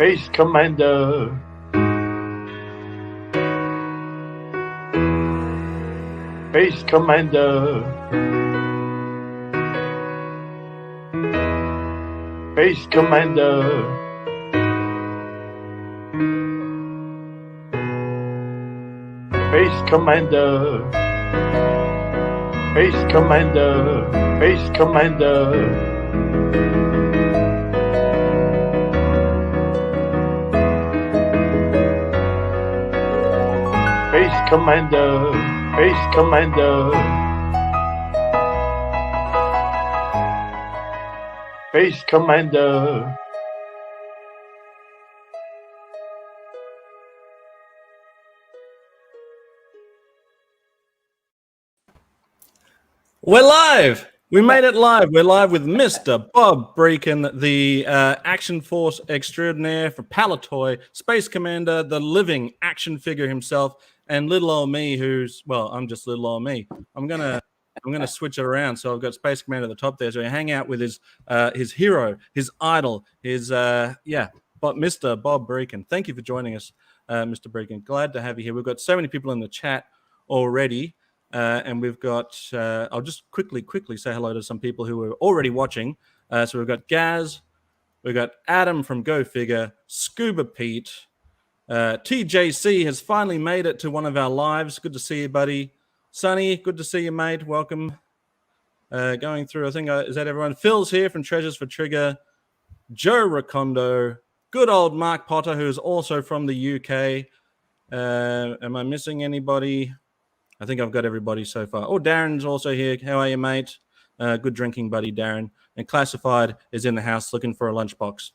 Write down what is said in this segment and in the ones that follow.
Space Commander. Space Commander. Space Commander. Space Commander. Space Commander. Space Commander. Space Commander. Space Commander. Space Commander. We're live. We made it live. We're live with Mr. Bob Brechin, the action force extraordinaire for Palletoy, Space Commander, the living action figure himself, and little old me, who's, well, I'm just little old me. I'm gonna switch it around. So I've got Space Commander at the top there. So we hang out with his hero, his idol, his Mr. Bob Brechin. Thank you for joining us, Mr. Brechin. Glad to have you here. We've got so many people in the chat already. And we've got, I'll just quickly say hello to some people who are already watching. So we've got Gaz, we've got Adam from Go Figure, Scuba Pete, TJC has finally made it to one of our lives. Good to see you, buddy. Sonny, good to see you, mate. Welcome. Going through, I think, is that everyone? Phil's here from Treasures for Trigger, Joe Recondo, good old Mark Potter, who is also from the UK. Am I missing anybody? I think I've got everybody so far. Oh, Darren's also here. How are you, mate? Good drinking buddy, Darren. And Classified is in the house looking for a lunchbox.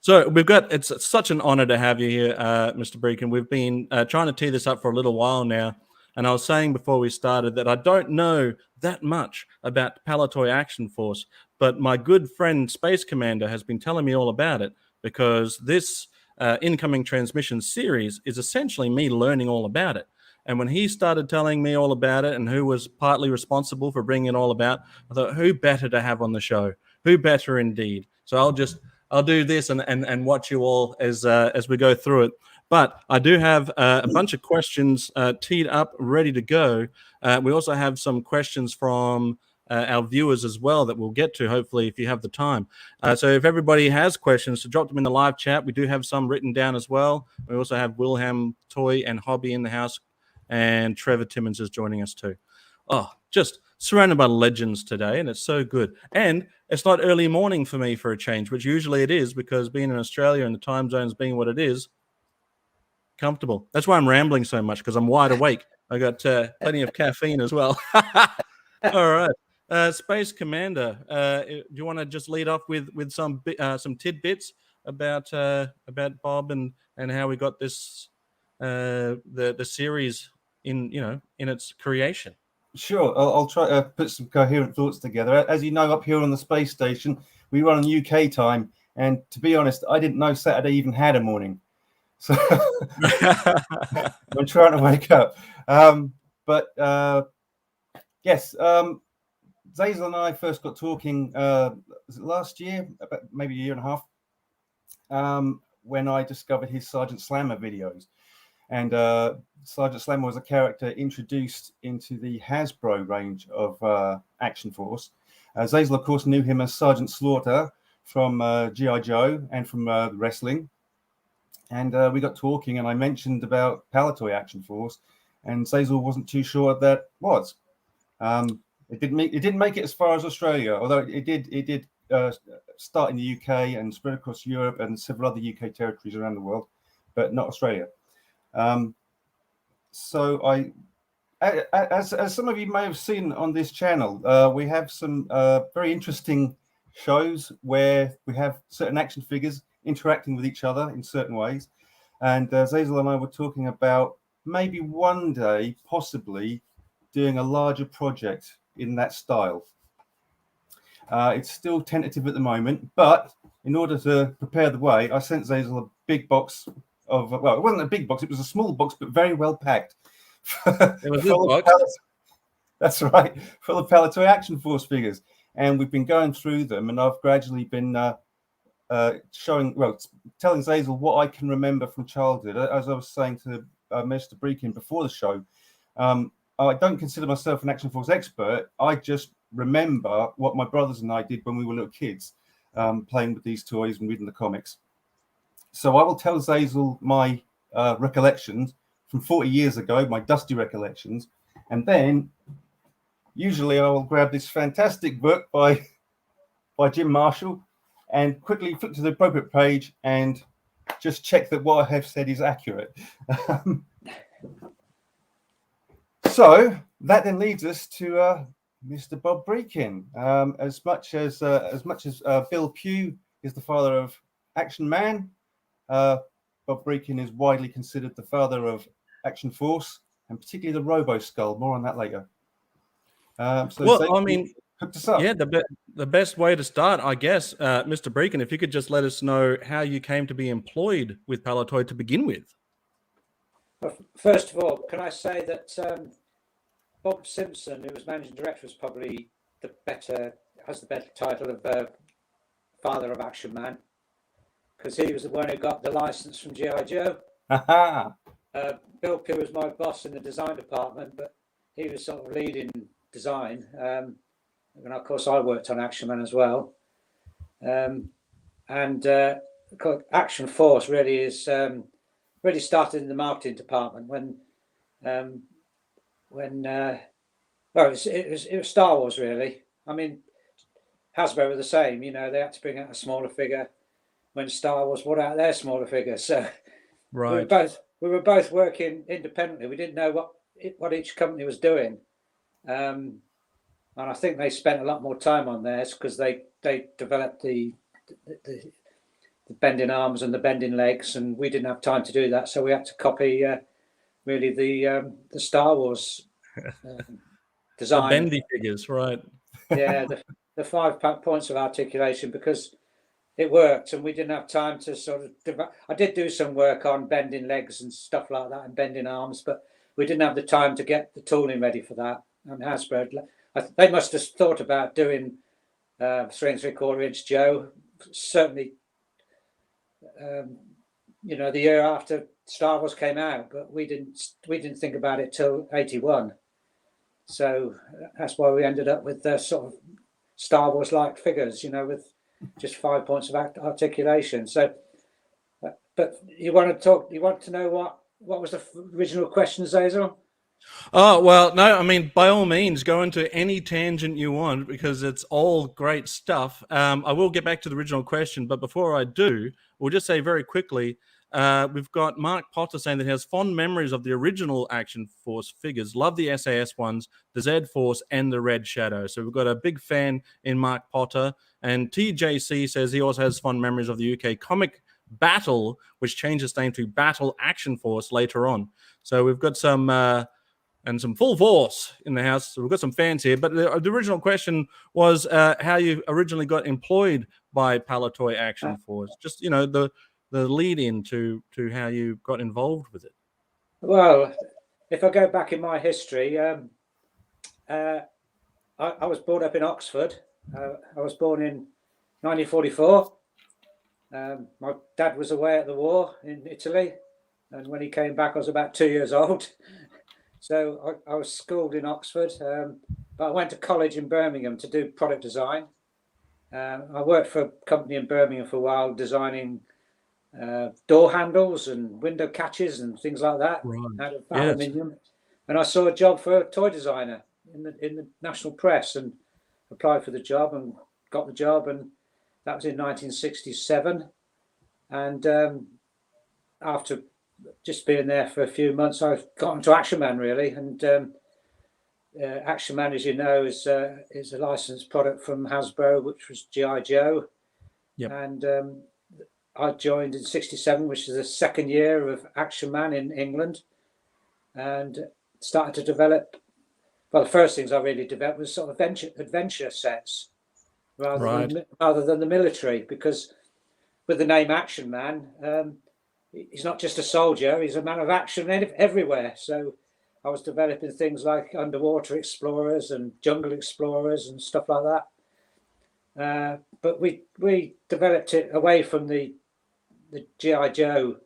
So we've got, it's such an honor to have you here, Mr. Brechin. We've been trying to tee this up for a little while now. And I was saying before we started that I don't know that much about Palitoy Action Force, but my good friend Space Commander has been telling me all about it, because this incoming transmission series is essentially me learning all about it. And when he started telling me all about it and who was partly responsible for bringing it all about, I thought, who better to have on the show? Who better indeed? So I'll do this and watch you all as we go through it. But I do have a bunch of questions teed up, ready to go. We also have some questions from our viewers as well that we'll get to, hopefully, if you have the time. So if everybody has questions, so drop them in the live chat. We do have some written down as well. We also have Wilhelm Toy and Hobby in the house. And Trevor Timmons is joining us too. Oh, just surrounded by legends today, and it's so good. And it's not early morning for me for a change, which usually it is, because being in Australia and the time zones being what it is, comfortable. That's why I'm rambling so much, because I'm wide awake. I got plenty of caffeine as well. All right. Space Commander, do you want to just lead off with some tidbits about Bob and how we got this the series in its creation? Sure, I'll try to put some coherent thoughts together. As you know, up here on the space station, we run on UK time, and to be honest, I didn't know Saturday even had a morning, so I'm trying to wake up. Yes, Zazel and I first got talking was it last year, about maybe a year and a half, when I discovered his Sergeant Slammer videos. And Sergeant Slammer was a character introduced into the Hasbro range of Action Force. Zazel, of course, knew him as Sergeant Slaughter from G.I. Joe and from wrestling. And we got talking, and I mentioned about Palitoy Action Force, and Zazel wasn't too sure what that was. It didn't make it as far as Australia, although it did start in the UK and spread across Europe and several other UK territories around the world, but not Australia. So as some of you may have seen on this channel, we have some very interesting shows where we have certain action figures interacting with each other in certain ways. And Zazel and I were talking about maybe one day possibly doing a larger project in that style. It's still tentative at the moment, but in order to prepare the way, I sent Zazel a big box of, well, it wasn't a big box, it was a small box, but very well packed. It was a box. That's right, full of Palitoy Action Force figures. And we've been going through them, and I've gradually been telling Zazel what I can remember from childhood. As I was saying to Mr. Brechin before the show, I don't consider myself an Action Force expert. I just remember what my brothers and I did when we were little kids, playing with these toys and reading the comics. So I will tell Zazel my recollections from 40 years ago, my dusty recollections, and then usually I will grab this fantastic book by Jim Marshall and quickly flip to the appropriate page and just check that what I have said is accurate. So that then leads us to Mr. Bob Brechin. As much as Bill Pugh is the father of Action Man, Bob Brechin is widely considered the father of Action Force, and particularly the Robo Skull. More on that later. Hooked us up. Yeah, the best way to start, I guess, Mr. Brechin, if you could just let us know how you came to be employed with Palletoy to begin with. Well, first of all, can I say that Bob Simpson, who was managing director, was probably has the better title of father of Action Man, because he was the one who got the license from G.I. Joe. Bill Pugh was my boss in the design department, but he was sort of leading design. And of course, I worked on Action Man as well. Action Force really is really started in the marketing department when it was Star Wars really. I mean, Hasbro were the same. You know, they had to bring out a smaller figure when Star Wars brought out their smaller figure. So right, we were both working independently. We didn't know what each company was doing, and I think they spent a lot more time on theirs because they developed the bending arms and the bending legs, and we didn't have time to do that. So we had to copy really the Star Wars design. The bendy figures, right? Yeah, the 5 points of articulation, because it worked, and we didn't have time to sort of. I did do some work on bending legs and stuff like that, and bending arms, but we didn't have the time to get the tooling ready for that. And Hasbro, they must have thought about doing 3 3/4 inch Joe. Certainly, the year after Star Wars came out, but we didn't think about it till 81. So that's why we ended up with the sort of Star Wars like figures, with just 5 points of articulation. So, but you want to know what was the original question, Zazel? Oh, well, no, I mean, by all means, go into any tangent you want, because it's all great stuff. I will get back to the original question, but before I do, we'll just say very quickly, we've got Mark Potter saying that he has fond memories of the original Action Force figures, love the SAS ones, the Z Force, and the Red Shadow. So we've got a big fan in Mark Potter. And TJC says he also has fond memories of the UK comic Battle, which changed its name to Battle Action Force later on. So we've got some full force in the house. So we've got some fans here. But the original question was how you originally got employed by Palitoy Action Force. Just, the lead in to how you got involved with it. Well, if I go back in my history, I was brought up in Oxford. I was born in 1944. My dad was away at the war in Italy, and when he came back, I was about 2 years old. So I was schooled in Oxford, but I went to college in Birmingham to do product design. I worked for a company in Birmingham for a while, designing door handles and window catches and things like that out of aluminium. And I saw a job for a toy designer in the national press and applied for the job and got the job, and that was in 1967. And after just being there for a few months, I got into Action Man really. And Action Man, as you know, is a licensed product from Hasbro, which was G.I. Joe. Yep. And I joined in 67, which is the second year of Action Man in England, and started to develop. Well, the first things I really developed was sort of adventure sets rather than the military, because with the name Action Man, he's not just a soldier, he's a man of action everywhere. So I was developing things like underwater explorers and jungle explorers and stuff like that. but we developed it away from the G.I. Joe.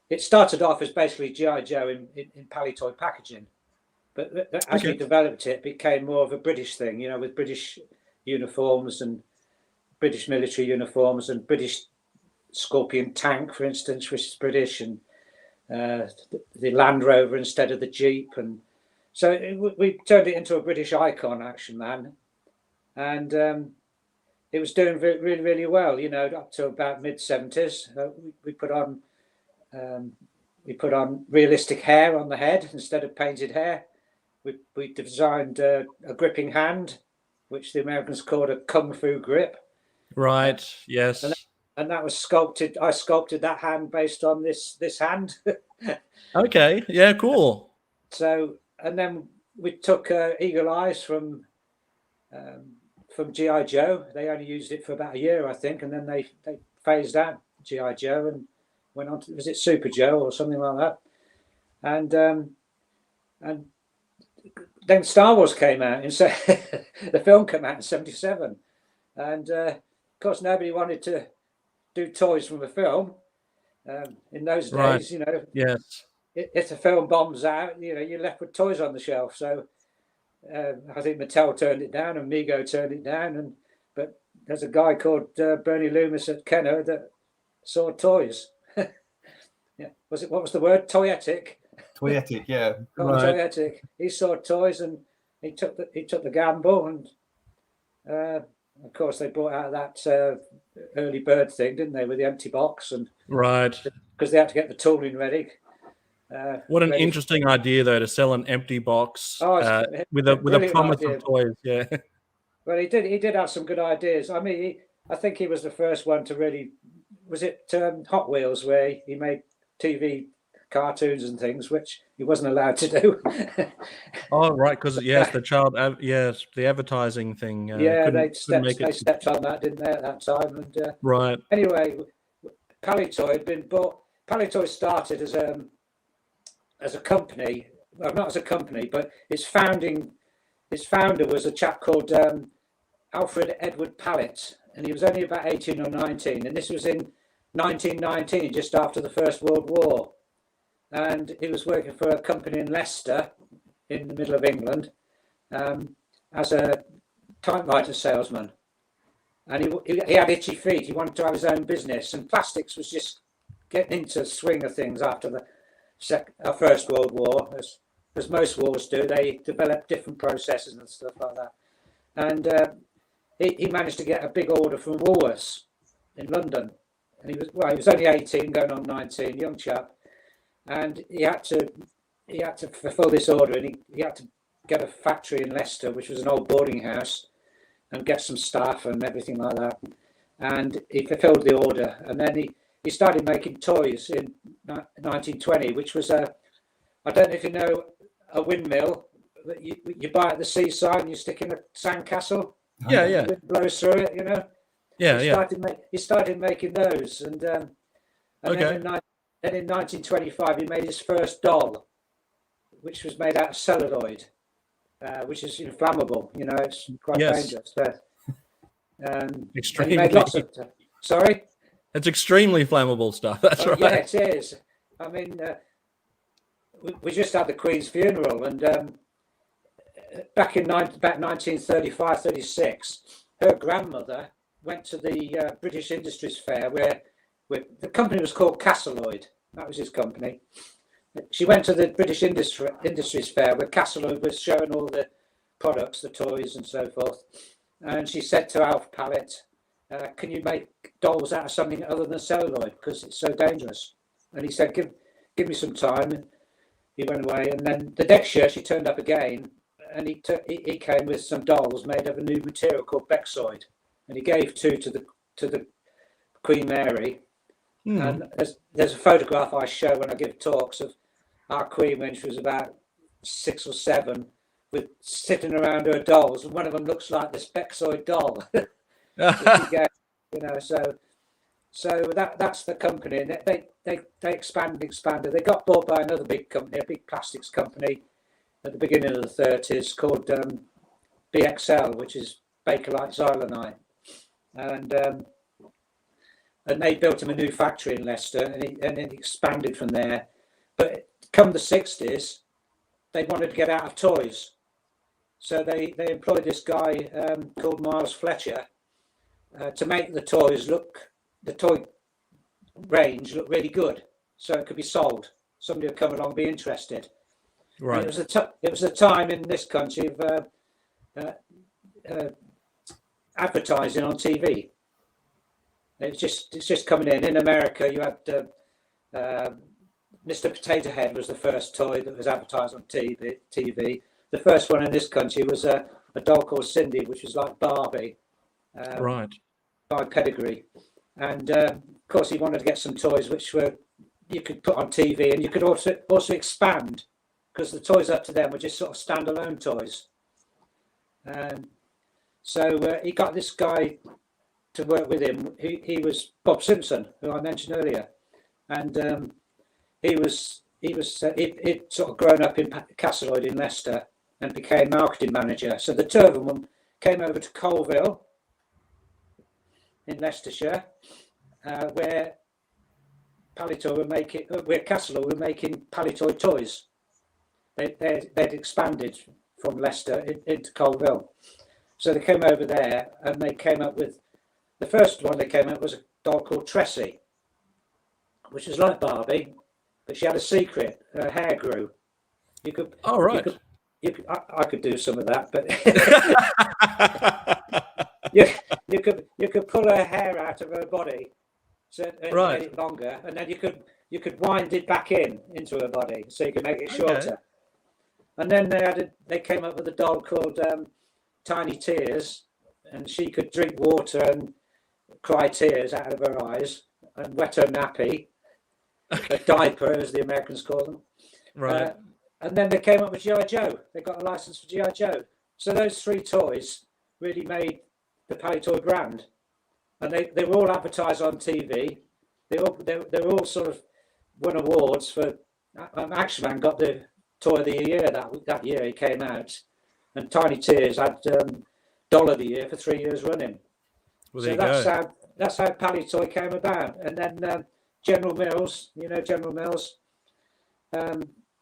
It started off as basically G.I. Joe in Palitoy packaging, but as we developed it, it became more of a British thing, you know, with British uniforms and British military uniforms and British Scorpion tank, for instance, which is British, and the Land Rover instead of the Jeep. And so we turned it into a British icon, Action Man. And it was doing really, really well, you know, up to about mid-70s. We put on realistic hair on the head instead of painted hair. We designed a gripping hand, which the Americans called a kung fu grip. Right. Yes. And that was sculpted. I sculpted that hand based on this hand. Okay. Yeah. Cool. So, and then we took Eagle Eyes from G.I. Joe. They only used it for about a year, I think, and then they phased out G.I. Joe and went on to, was it Super Joe or something like that? And then Star Wars came out, and so the film came out in '77, and of course nobody wanted to do toys from a film in those days. Right. You know, yes. If the film bombs out, you know, you're left with toys on the shelf. So I think Mattel turned it down, and Mego turned it down, but there's a guy called Bernie Loomis at Kenner that saw toys. Yeah, what was the word? Toyetic. Toyetic, yeah. Right. Toyetic. He saw toys and he took the gamble, and of course they brought out that early bird thing, didn't they, with the empty box, and right, because they had to get the tooling ready. What an interesting idea, though, to sell an empty box with a promise of toys. Yeah. Well, he did have some good ideas. I mean, I think he was the first one to really. Was it Hot Wheels where he made TV cartoons and things, which he wasn't allowed to do? Oh, right, because yes, the advertising thing. They stepped on that, didn't they, at that time? And right. Anyway, Palitoy had been bought. Palitoy started as a company. Well, not as a company, but its founder was a chap called Alfred Edward Pallet, and he was only about 18 or 19, and this was in 1919, just after the First World War. And he was working for a company in Leicester, in the middle of England, as a typewriter salesman. And he had itchy feet. He wanted to have his own business, and plastics was just getting into the swing of things after the First World War, as most wars do. They developed different processes and stuff like that. And he managed to get a big order from Woolworths in London. And he was only 18, going on 19, young chap. And he had to fulfill this order, and he had to get a factory in Leicester, which was an old boarding house, and get some staff and everything like that. And he fulfilled the order, and then he started making toys in 1920, which was I don't know if you know, a windmill that you buy at the seaside and you stick in a sandcastle. Yeah. The wind blows through it, you know. He started making those, and then in 1925 he made his first doll, which was made out of celluloid, which is inflammable. You know, it's quite dangerous. Extremely. He made lots of. Sorry. It's extremely flammable stuff. That's right. Yeah, it is. I mean, we just had the Queen's funeral, and back in about 1935, 36, her grandmother went to the British Industries Fair, where the company was called Castleloyd. That was his company. She went to the British Industries Fair, where Castleloyd was showing all the products, the toys and so forth. And she said to Alf Pallet, can you make dolls out of something other than celluloid, because it's so dangerous? And he said, give me some time. And he went away, and then the next year she turned up again, and he came with some dolls made of a new material called Bexoid, and he gave two to the Queen Mary. And there's a photograph I show when I give talks of our Queen when she was about 6 or 7, with sitting around her dolls, and one of them looks like this Bexoid doll. You know, so that's the company, and they expanded. They got bought by another big company, a big plastics company, at the beginning of the 30s, called BXL, which is Bakelite Xylenite, and they built him a new factory in Leicester, and it expanded from there. But come the 60s, they wanted to get out of toys, so they employed this guy called Miles Fletcher to make the toy range look really good, so it could be sold. Somebody would come along and be interested. Right. And it was a time in this country of advertising on TV. It's just coming in. In America, you had Mr. Potato Head was the first toy that was advertised on TV. The first one in this country was a doll called Cindy, which was like Barbie, Right. by pedigree. And of course, he wanted to get some toys which you could put on TV, and you could also expand, because the toys up to them were just sort of standalone toys. So he got this guy to work with him. He was Bob Simpson, who I mentioned earlier, and he'd sort of grown up in Castlewood in Leicester and became marketing manager. So the two of them came over to Colville in Leicestershire, where Castlewood were making Palitoy toys. They'd expanded from Leicester into Colville. So they came over there, and they came up with, the first one they came up was a doll called Tressie, which was like Barbie, but she had a secret. Her hair grew. You could. Oh, right. I could do some of that, but you could pull her hair out of her body, so Right. make it longer, and then you could wind it back into her body, so you could make it shorter. Okay. And then they came up with a doll called Tiny Tears, and she could drink water and cry tears out of her eyes and wet her nappy, a diaper as the Americans call them. Right. And then they came up with G.I. Joe. They got a license for G.I. Joe. So those three toys really made the Palitoy brand, and they were all advertised on TV. They were all sort of won awards for. Action Man got the Toy of the Year that year he came out, and Tiny Tears had Doll of the Year for 3 years running. Well, So that's how Palitoy came about. And then General Mills, General Mills,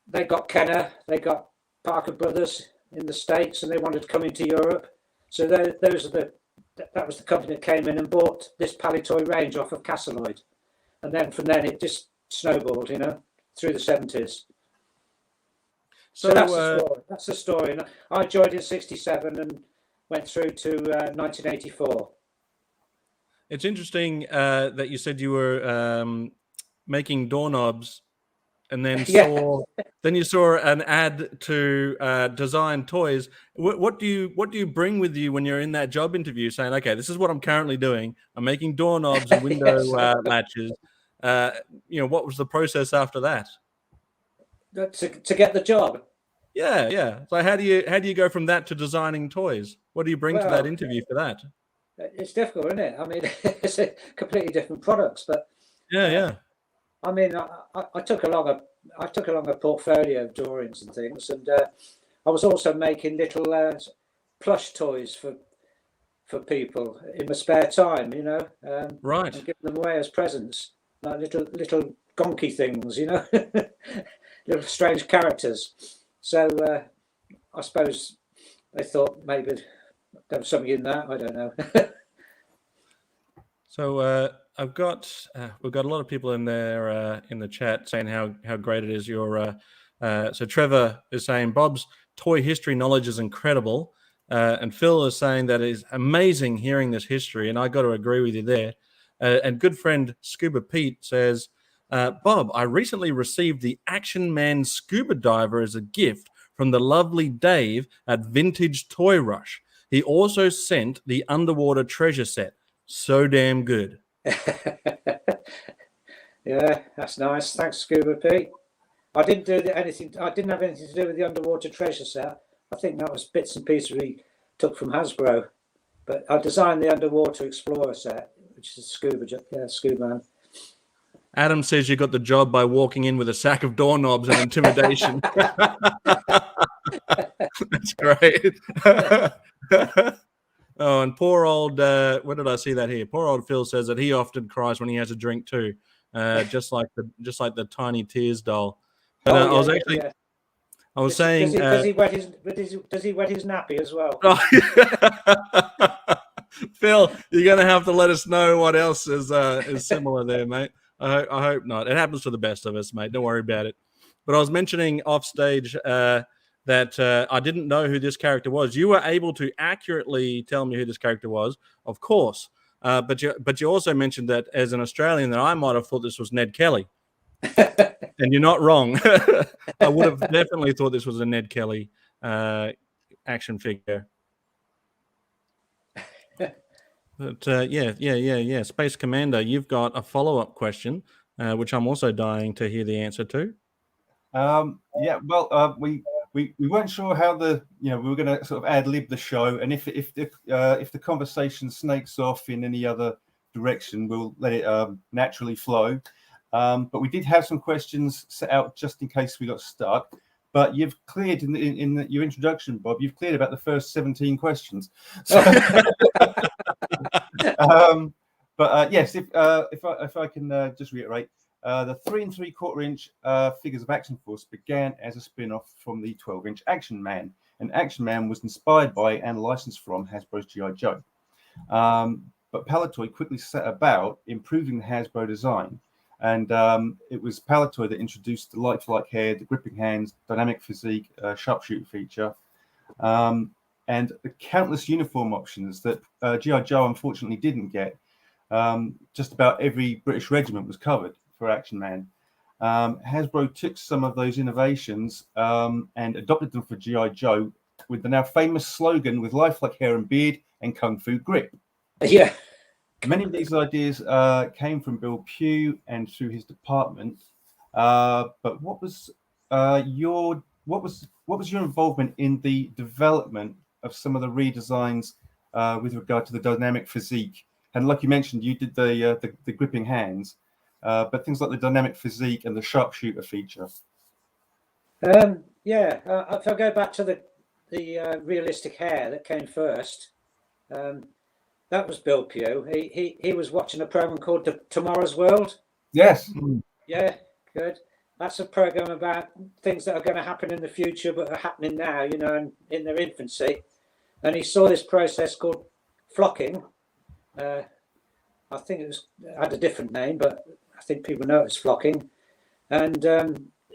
they got Kenner, they got Parker Brothers in the States, and they wanted to come into Europe. So that was the company that came in and bought this Palitoy range off of Castlewood. And then from then it just snowballed, through the 70s. So that's the story. And I joined in 67 and went through to 1984. It's interesting that you said you were making doorknobs, and then you saw an ad to design toys. What do you bring with you when you're in that job interview, saying, "Okay, this is what I'm currently doing. I'm making doorknobs and window latches." What was the process after that? To get the job. Yeah. So how do you go from that to designing toys? What do you bring to that interview for that? It's difficult, isn't it? I mean, it's a completely different products, but yeah. I mean, I took along a portfolio of drawings and things, and I was also making little plush toys for people in my spare time, Right. and giving them away as presents, like little gonky things, little strange characters. So I suppose they thought maybe there was something in that. I don't know. So we've got a lot of people in there in the chat saying how great it is. So Trevor is saying Bob's toy history knowledge is incredible, and Phil is saying that it is amazing hearing this history, and I got to agree with you there. And good friend Scuba Pete says, Bob, I recently received the Action Man scuba diver as a gift from the lovely Dave at Vintage Toy Rush. He also sent the underwater treasure set. So damn good. Yeah, that's nice. Thanks, Scuba Pete. I didn't have anything to do with the underwater treasure set. I think that was bits and pieces we took from Hasbro. But I designed the underwater explorer set, which is Scuba Man. Adam says you got the job by walking in with a sack of doorknobs and intimidation. That's great. Oh, poor old, where did I see that here? Poor old Phil says that he often cries when he has a drink too, just like the Tiny Tears doll. But I was actually, I was saying, does he wet his nappy as well? Phil, you're going to have to let us know what else is similar there, mate. I hope not. It happens to the best of us, mate. Don't worry about it. But I was mentioning off stage that I didn't know who this character was. You were able to accurately tell me who this character was, of course. But you also mentioned that as an Australian, that I might have thought this was Ned Kelly. And you're not wrong. I would have definitely thought this was a Ned Kelly action figure. But yeah. Space Commander, you've got a follow-up question, which I'm also dying to hear the answer to. We weren't sure how we were going to sort of ad-lib the show, and if the conversation snakes off in any other direction, we'll let it naturally flow. But we did have some questions set out just in case we got stuck. But you've cleared in your introduction, Bob. You've cleared about the first 17 questions. So, yes, if I can just reiterate, the 3 3/4-inch figures of Action Force began as a spin-off from the 12-inch Action Man, and Action Man was inspired by and licensed from Hasbro's G.I. Joe. But Palletoy quickly set about improving the Hasbro design. And it was Palletoy that introduced the lifelike hair, the gripping hands, dynamic physique, sharpshooter feature, and the countless uniform options that G.I. Joe unfortunately didn't get. Just about every British regiment was covered for Action Man. Hasbro took some of those innovations and adopted them for G.I. Joe with the now famous slogan with lifelike hair and beard and kung fu grip. Yeah. Many of these ideas came from Bill Pugh and through his department. But what was your involvement in the development of some of the redesigns with regard to the dynamic physique? And like you mentioned, you did the gripping hands, but things like the dynamic physique and the sharpshooter feature. If I go back to the realistic hair that came first. That was Bill Pugh. He was watching a program called Tomorrow's World. Yes. Yeah, good. That's a program about things that are going to happen in the future, but are happening now, in their infancy. And he saw this process called flocking. I think it had a different name, but I think people know it's flocking. And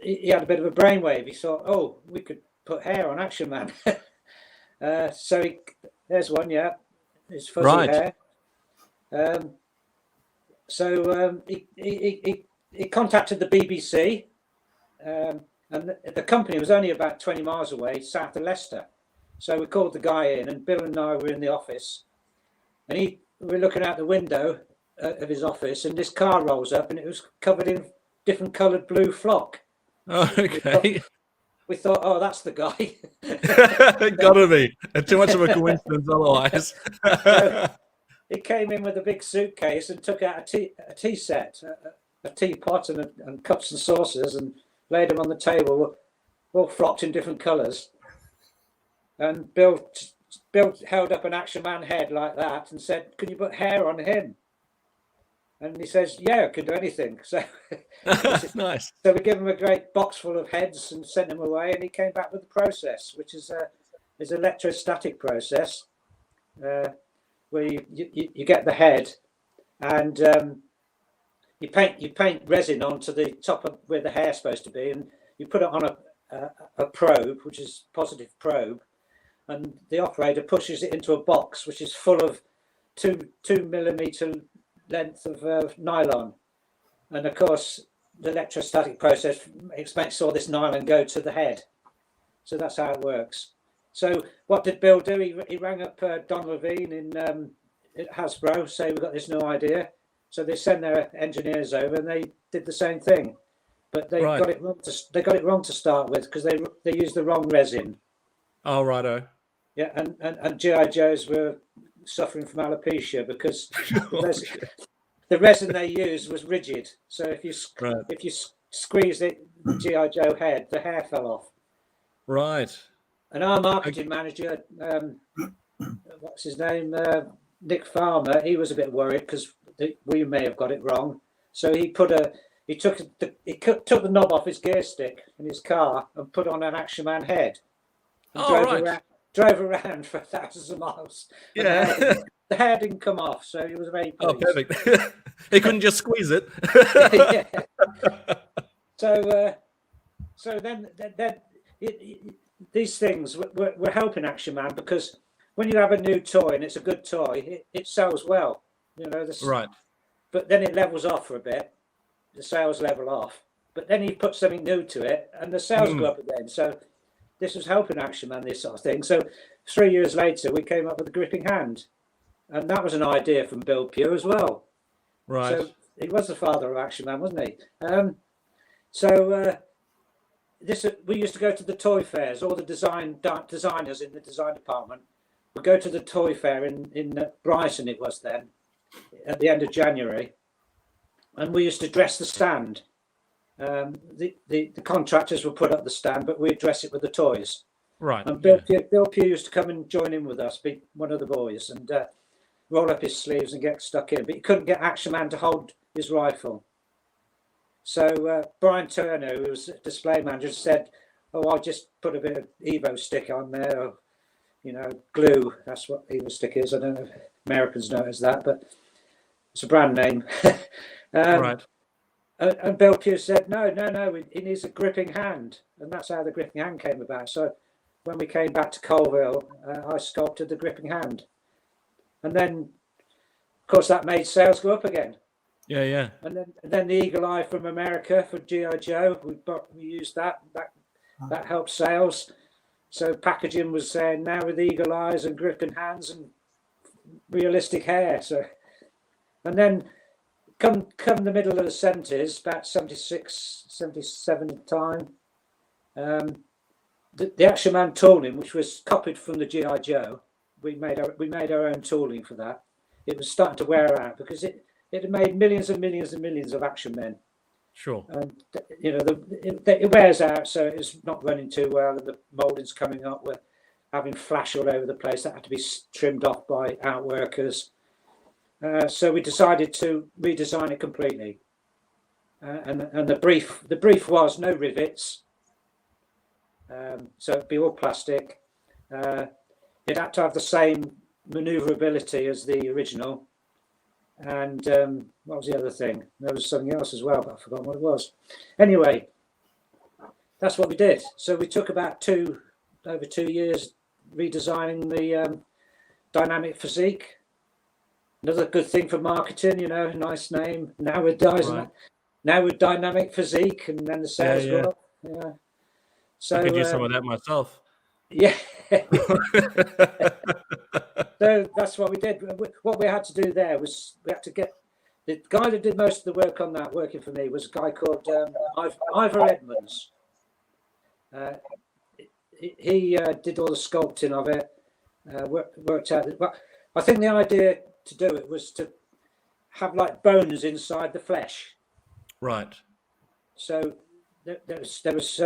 he had a bit of a brainwave. He thought, oh, we could put hair on Action Man. There's one, yeah. His fuzzy hair. He contacted the BBC, and the company was only about 20 miles away, south of Leicester. So we called the guy in, and Bill and I were in the office, and we were looking out the window of his office, and this car rolls up, and it was covered in different coloured blue flock. Oh, okay. We thought, oh, that's the guy. Gotta be. Too much of a coincidence otherwise. So he came in with a big suitcase and took out a tea set, a teapot and cups and saucers, and laid them on the table, all flocked in different colours. And Bill held up an Action Man head like that and said, "Can you put hair on him?" And he says, "Yeah, I can do anything." So nice. So we gave him a great box full of heads and sent him away, and he came back with the process, which is electrostatic process, where you get the head, and you paint resin onto the top of where the hair's supposed to be, and you put it on a probe, which is positive probe, and the operator pushes it into a box which is full of 2 millimeter length of nylon, and of course the electrostatic process makes all this nylon go to the head. So that's how it works. So what did Bill do? He rang up Don Levine in at Hasbro, say we've got this new idea. So they send their engineers over, and they did the same thing, but they got it wrong. They got it wrong to start with because they used the wrong resin. Oh, righto. Yeah, and G.I. Joes were suffering from alopecia because the resin they used was rigid. So if you squeeze the G.I. Joe head, the hair fell off. Right. And our marketing manager what's his name? Nick Farmer. He was a bit worried because we may have got it wrong. So he took the knob off his gear stick in his car and put on an Action Man head. And drove around for thousands of miles. Yeah. The hair didn't come off, so it was very pleased. Oh, perfect. He couldn't just squeeze it. Yeah. So then these things were helping Action Man, because when you have a new toy and it's a good toy, it sells well. Right. But then it levels off for a bit. The sales level off. But then you put something new to it, and the sales go up again. So this was helping Action Man, this sort of thing. So 3 years later, we came up with the gripping hand. And that was an idea from Bill Pugh as well. Right. So he was the father of Action Man, wasn't he? We used to go to the toy fairs. All the designers in the design department would go to the toy fair in Brighton, it was then, at the end of January. And we used to dress the stand. The contractors would put up the stand, but we'd dress it with the toys. Right. And Bill Pugh used to come and join in with us, be one of the boys, and roll up his sleeves and get stuck in. But he couldn't get Action Man to hold his rifle. So Brian Turner, who was a display manager, said, "Oh, I'll just put a bit of Evo stick on there, or, glue." That's what Evo stick is. I don't know if Americans know it as that, but it's a brand name. Right. And Bill Pugh said, no, he needs a gripping hand. And that's how the gripping hand came about. So when we came back to Colville, I sculpted the gripping hand. And then, of course, that made sales go up again. Yeah. And then the Eagle Eye from America for G.I. Joe, we used that. That helped sales. So packaging was saying now with eagle eyes and gripping hands and realistic hair. So, and then come the middle of the 70s, about 76, 77 time, the Action Man tooling, which was copied from the G.I. Joe, we made our own tooling for that. It was starting to wear out because it had made millions and millions and millions of Action Men. Sure. And it wears out, so it's not running too well, and the moulding's coming up. We're having flash all over the place. That had to be trimmed off by outworkers. So we decided to redesign it completely. And the brief was no rivets. So it'd be all plastic. It had to have the same maneuverability as the original. And what was the other thing? There was something else as well, but I've forgotten what it was. Anyway, that's what we did. So we took about over 2 years redesigning the dynamic physique. Another good thing for marketing, nice name. Now with dynamic physique, and then the sales go up. Yeah. So I could use some of that myself. Yeah. So that's what we did. What we had to do there was we had to get the guy that did most of the work on that, working for me, was a guy called Ivor Edmonds. He did all the sculpting of it. Worked out. Well, I think the idea to do it was to have like bones inside the flesh. Right. So there was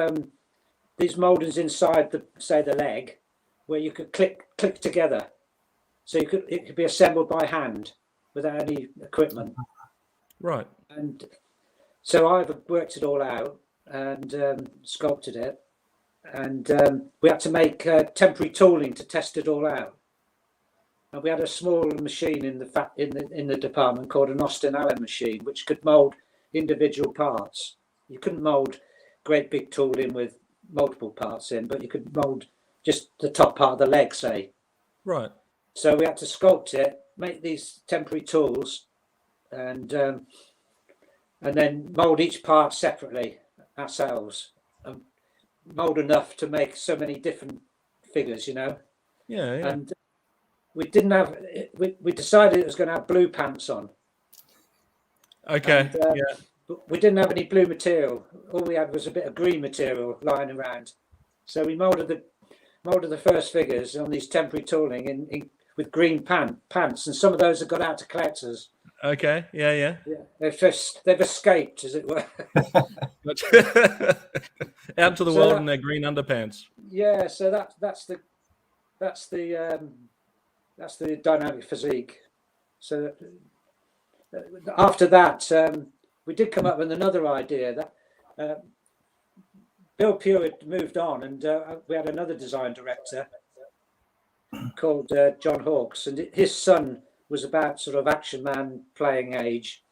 these mouldings inside the leg where you could click together. So it could be assembled by hand without any equipment. Right. And so I've worked it all out and sculpted it. And we had to make temporary tooling to test it all out. And we had a small machine in the department called an Austin Allen machine, which could mould individual parts. You couldn't mould great big tooling with multiple parts in, but you could mould just the top part of the leg, say. Right. So we had to sculpt it, make these temporary tools, and then mould each part separately ourselves, and mould enough to make so many different figures, Yeah. And we didn't have. We decided it was going to have blue pants on. Okay. And, but we didn't have any blue material. All we had was a bit of green material lying around. So we moulded the first figures on these temporary tooling with green pants, and some of those have got out to collectors. Okay. Yeah. They've escaped, as it were. Out to the world in their green underpants. Yeah. So that's the That's the dynamic physique. So after that, we did come up with another idea that Bill Pure had moved on, and we had another design director called John Hawkes, and his son was about sort of Action Man playing age,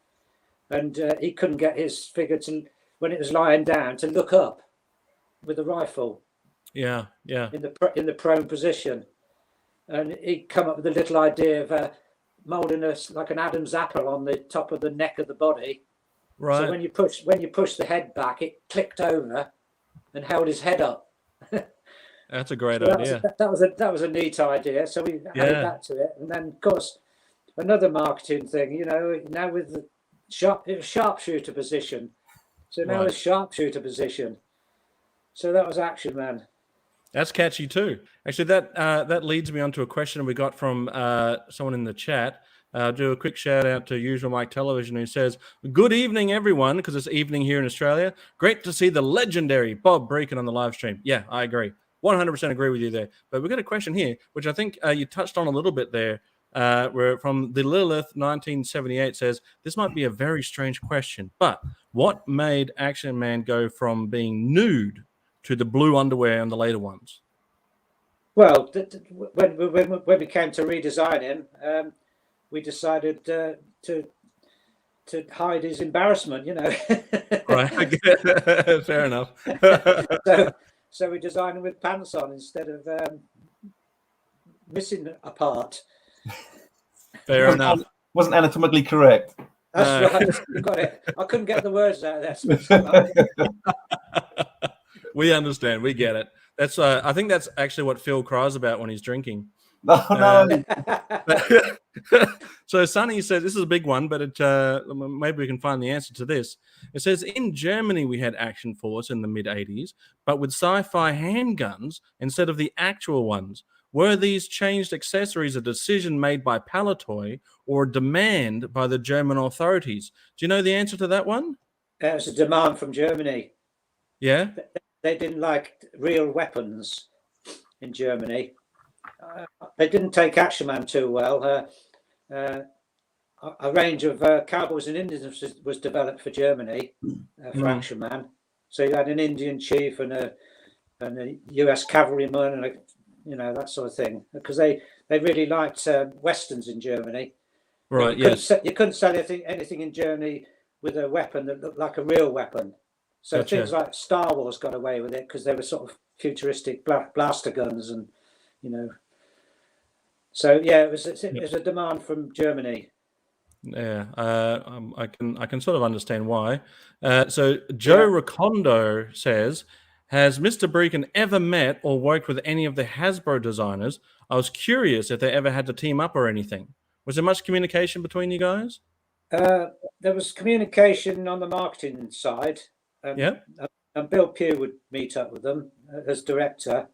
and he couldn't get his figure to, when it was lying down, to look up with a rifle. Yeah. In the prone position, and he'd come up with a little idea of molding us like an Adam's apple on the top of the neck of the body. Right. So when you push the head back, it clicked over and held his head up. That's a great idea. That was a neat idea. So we added that to it, and then of course another marketing thing. You know, now with the sharpshooter position, so now it's sharpshooter position. So that was Action Man. That's catchy too. Actually, that leads me on to a question we got from someone in the chat. Do a quick shout out to Usual Mike Television, who says, "Good evening, everyone," because it's evening here in Australia. Great to see the legendary Bob Brechin on the live stream. Yeah, I agree. 100% agree with you there. But we've got a question here, which I think you touched on a little bit there, where from the Lilith 1978 says, "This might be a very strange question, but what made Action Man go from being nude to the blue underwear and the later ones?" Well, when we came to redesign him, we decided to hide his embarrassment, you know. Right, fair enough. So we designed him with pants on instead of missing a part. Fair enough. Wasn't anatomically correct. That's right. You got it. I couldn't get the words out of there. We understand. We get it. That's. I think that's actually what Phil cries about when he's drinking. No. So Sonny says this is a big one, but maybe we can find the answer to this. It says in Germany we had Action Force in the mid '80s, but with sci-fi handguns instead of the actual ones. Were these changed accessories a decision made by Palletoy or a demand by the German authorities? Do you know the answer to that one? It was a demand from Germany. Yeah. They didn't like real weapons in Germany. They didn't take Action Man too well. A range of cowboys and Indians was developed for Germany for Action Man. So you had an Indian chief and a US cavalryman and that sort of thing, because they really liked westerns in Germany. Right. You couldn't sell anything in Germany with a weapon that looked like a real weapon. So Gotcha. Things like Star Wars got away with it because they were sort of futuristic blaster guns, and So yeah, it was a demand from Germany. Yeah, I can sort of understand why. So Joe Recondo says, "Has Mr. Brechin ever met or worked with any of the Hasbro designers? I was curious if they ever had to team up or anything. Was there much communication between you guys?" There was communication on the marketing side. And Bill Pugh would meet up with them as director.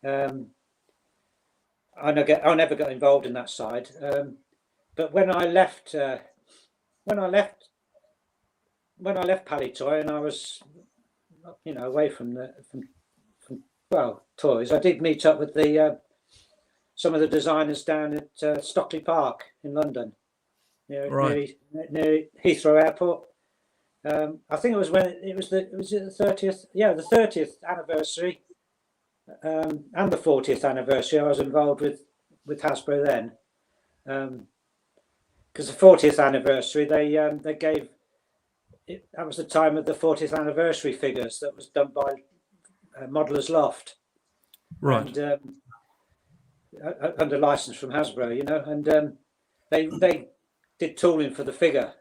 I never got involved in that side. But when I left Palletoy and I was, away from toys, I did meet up with some of the designers down at Stockley Park in London, near Heathrow Airport. I think it was when it was the 30th, the 30th anniversary, and the 40th anniversary. I was involved with Hasbro then, because the 40th anniversary they gave it. That was the time of the 40th anniversary figures that was done by Modeller's Loft, right? And, under license from Hasbro, and they did tooling for the figure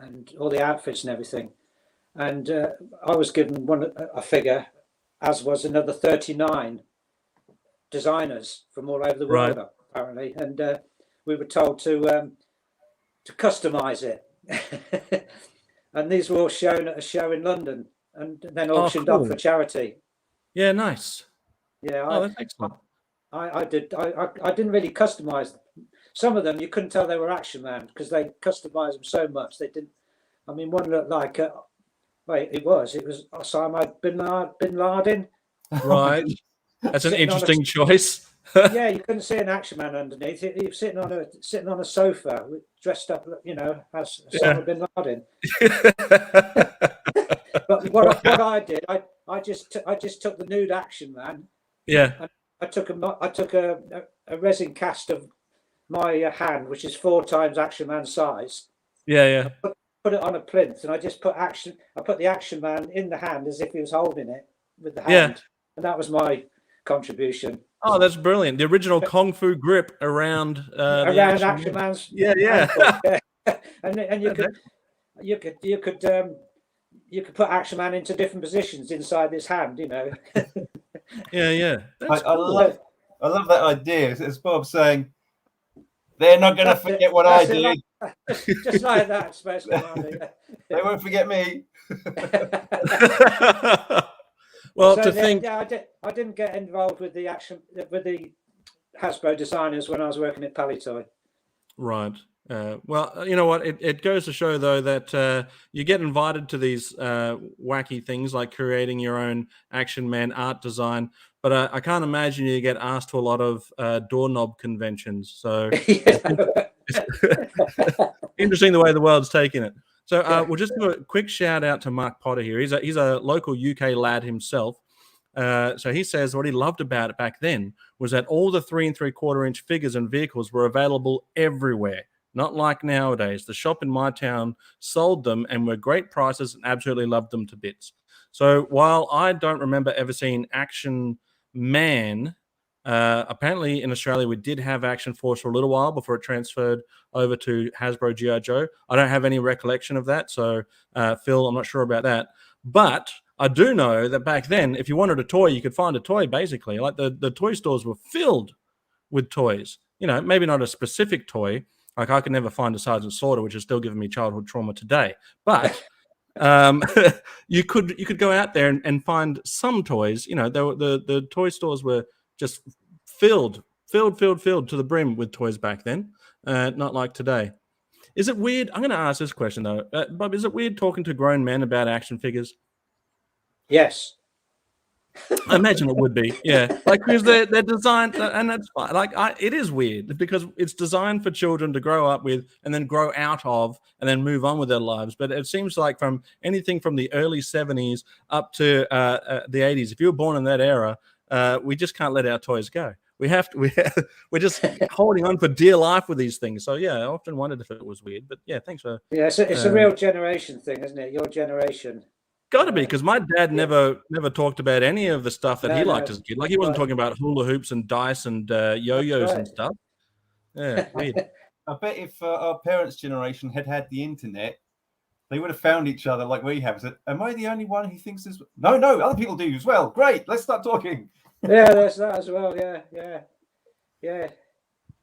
and all the outfits and everything. And I was given a figure, as was another 39 designers from all over the world, apparently. And we were told to customize it. And these were all shown at a show in London and then auctioned off for charity. Yeah, nice. Yeah, that's excellent. I didn't really customize them. Some of them you couldn't tell they were Action Man because they customized them so much they didn't. I mean, one looked like it was Osama bin Laden. Right. That's an interesting choice. Yeah, you couldn't see an Action Man underneath it. He was sitting on a sofa, dressed up, as Osama bin Laden. But what I did, I just took the nude Action Man. Yeah. And I took a resin cast of my hand, which is 4 times Action Man size. Yeah. Put it on a plinth, and I just put the Action Man in the hand as if he was holding it with the hand. Yeah. And that was my contribution. Oh, that's brilliant. The original Kung Fu grip around Action Man's. Yeah. And you could put Action Man into different positions inside this hand, Yeah. I love that idea. As Bob's saying, they're not going to forget what I did. Just like that, Space Commander. They won't forget me. Well, so, to think, I didn't get involved with the Hasbro designers when I was working at Palletoy. Right. Well, you know what? It goes to show, though, that you get invited to these wacky things like creating your own Action Man art design, but I can't imagine you get asked to a lot of doorknob conventions. So interesting the way the world's taking it. So we'll just do a quick shout out to Mark Potter here. He's a local UK lad himself. So he says what he loved about it back then was that all the 3 3/4 inch figures and vehicles were available everywhere. Not like nowadays. The shop in my town sold them and were great prices and absolutely loved them to bits. So while I don't remember ever seeing Action Man, apparently in Australia we did have Action Force for a little while before it transferred over to Hasbro G.I. Joe. I don't have any recollection of that. So Phil, I'm not sure about that. But I do know that back then, if you wanted a toy, you could find a toy basically. Like the toy stores were filled with toys. Maybe not a specific toy. Like I could never find a Sergeant Slaughter, which is still giving me childhood trauma today. But you could go out there and find some toys. The toy stores were just filled to the brim with toys back then. Not like today. Is it weird? I'm going to ask this question though, Bob. Is it weird talking to grown men about action figures? Yes. I imagine it would be, yeah. Like because they're designed, and that's fine. Like it is weird because it's designed for children to grow up with, and then grow out of, and then move on with their lives. But it seems like from anything from the early '70s up to the '80s, if you were born in that era, we just can't let our toys go. We're just holding on for dear life with these things. So yeah, I often wondered if it was weird. But yeah, thanks for. Yeah, it's a real generation thing, isn't it? Your generation. Got to be, because my dad never talked about any of the stuff that he liked as a kid. Like he wasn't talking about hula hoops and dice and yo-yos and stuff. Yeah, weird. I bet if our parents' generation had had the internet, they would have found each other like we have. Said, am I the only one who thinks this? No, other people do as well. Great, let's start talking. Yeah, there's that as well. Yeah.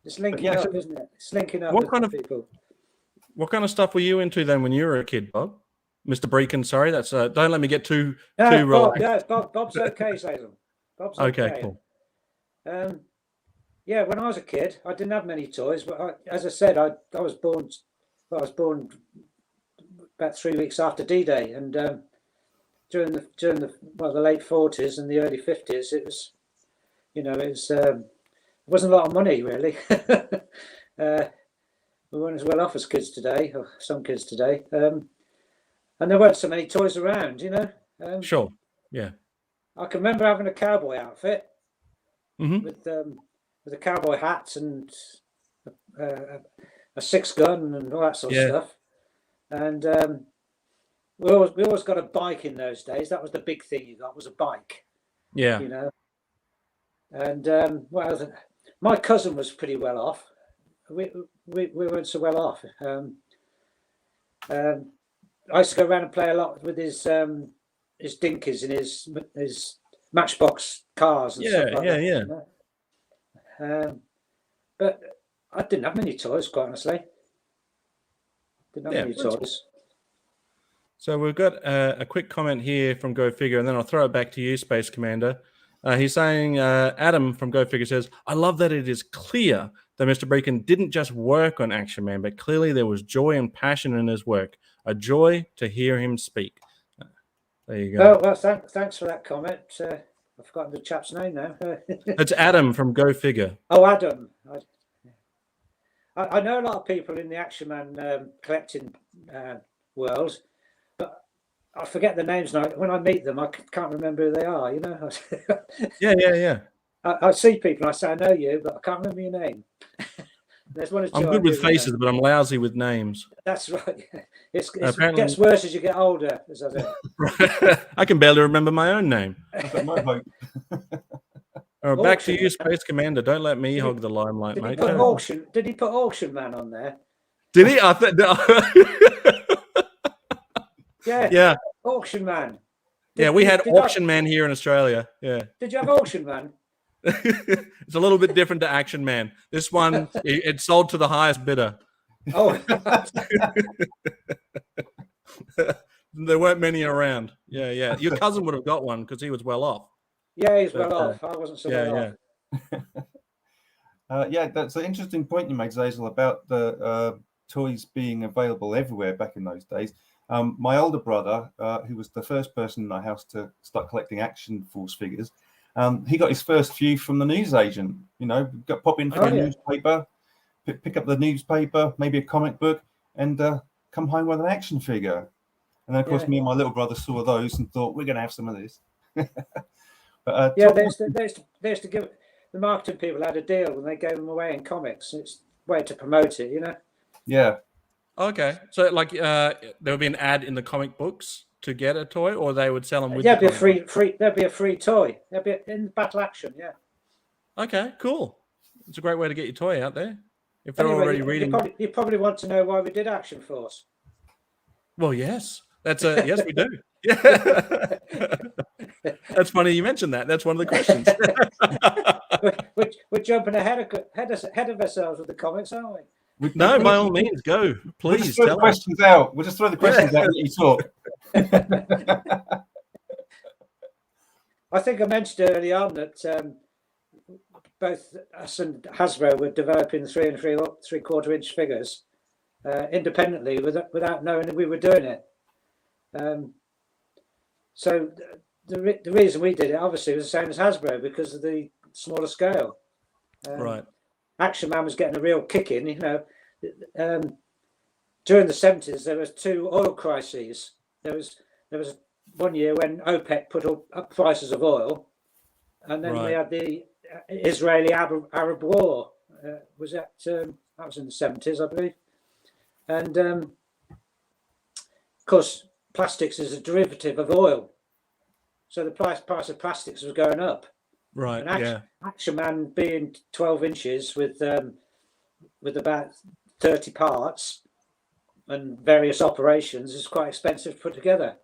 It's linking up, isn't it? It's linking up with people. What kind of stuff were you into then when you were a kid, Bob? Mr. Brechin, sorry, that's don't let me get too relaxed. Bob's okay, Sazen. Bob's okay. Cool. Yeah, when I was a kid, I didn't have many toys, but as I said, I was born about 3 weeks after D-Day, and during the late 40s and the early 50s, it was, it wasn't a lot of money really. We weren't as well off as kids today, or some kids today. And there weren't so many toys around, Sure, yeah. I can remember having a cowboy outfit with the cowboy hats and a 6-gun and all that sort of stuff. And we always got a bike in those days. That was the big thing you got, was a bike. Yeah. And my cousin was pretty well off. We weren't so well off. I used to go around and play a lot with his dinkies and his Matchbox cars and stuff like that. Yeah. But I didn't have many toys, quite honestly. Didn't have many toys. So we've got a quick comment here from Go Figure, and then I'll throw it back to you, Space Commander. He's saying, Adam from Go Figure says, I love that it is clear that Mr. Brechin didn't just work on Action Man, but clearly there was joy and passion in his work. A joy to hear him speak. There you go. Well, thanks for that comment. I've forgotten the chap's name now. It's Adam from Go Figure. Oh, Adam. I know a lot of people in the Action Man collecting world, but I forget the names now. When I meet them, I can't remember who they are. You know. Yeah. I see people and I say I know you, but I can't remember your name. There's one or two. I'm good with faces, but I'm lousy with names. That's right. It gets worse as you get older, as I say. I can barely remember my own name. My vote. All right, back to you, Space Commander. Don't let me hog the limelight, mate. Did he put Auction Man on there? Did he? I think. Yeah. Auction Man. We had Auction Man here in Australia. Yeah. Did you have Auction Man? It's a little bit different to Action Man. This one, it sold to the highest bidder. Oh. There weren't many around. Yeah. Your cousin would have got one because he was well off. Yeah, he's well off. I wasn't so well off. That's an interesting point you made, Zazel, about the toys being available everywhere back in those days. My older brother, who was the first person in our house to start collecting Action Force figures, he got his first few from the newsagent. You know, pop in for a newspaper, pick up the newspaper, maybe a comic book, and come home with an action figure. And then, of course, me and my little brother saw those and thought, we're going to have some of this. But, they used to give the marketing people had a deal when they gave them away in comics. It's a way to promote it, you know. Yeah. Okay, so like there would be an ad in the comic books to get a toy, or they would sell them with. There'd be a free toy. There'd be in battle action. Yeah. Okay, cool. It's a great way to get your toy out there. If they're already reading, you probably want to know why we did Action Force. Well, yes, yes, we do. Yeah. That's funny you mentioned that. That's one of the questions. We're jumping ahead of ourselves with the comics, aren't we? No, by all means, go. Please we'll just throw the questions out. We'll just throw the questions out and let you talk. I think I mentioned early on that both us and Hasbro were developing 3 and 3/4 inch figures independently without knowing that we were doing it. So the reason we did it obviously was the same as Hasbro because of the smaller scale. Right. Action Man was getting a real kick in, you know. During the 70s, there was 2 oil crises. There was one year when OPEC put up prices of oil, and then we had the Israeli-Arab War. That was in the 70s, I believe. And of course, plastics is a derivative of oil, so the price of plastics was going up. Right. And Action Man being 12 inches with about 30 parts and various operations is quite expensive to put together.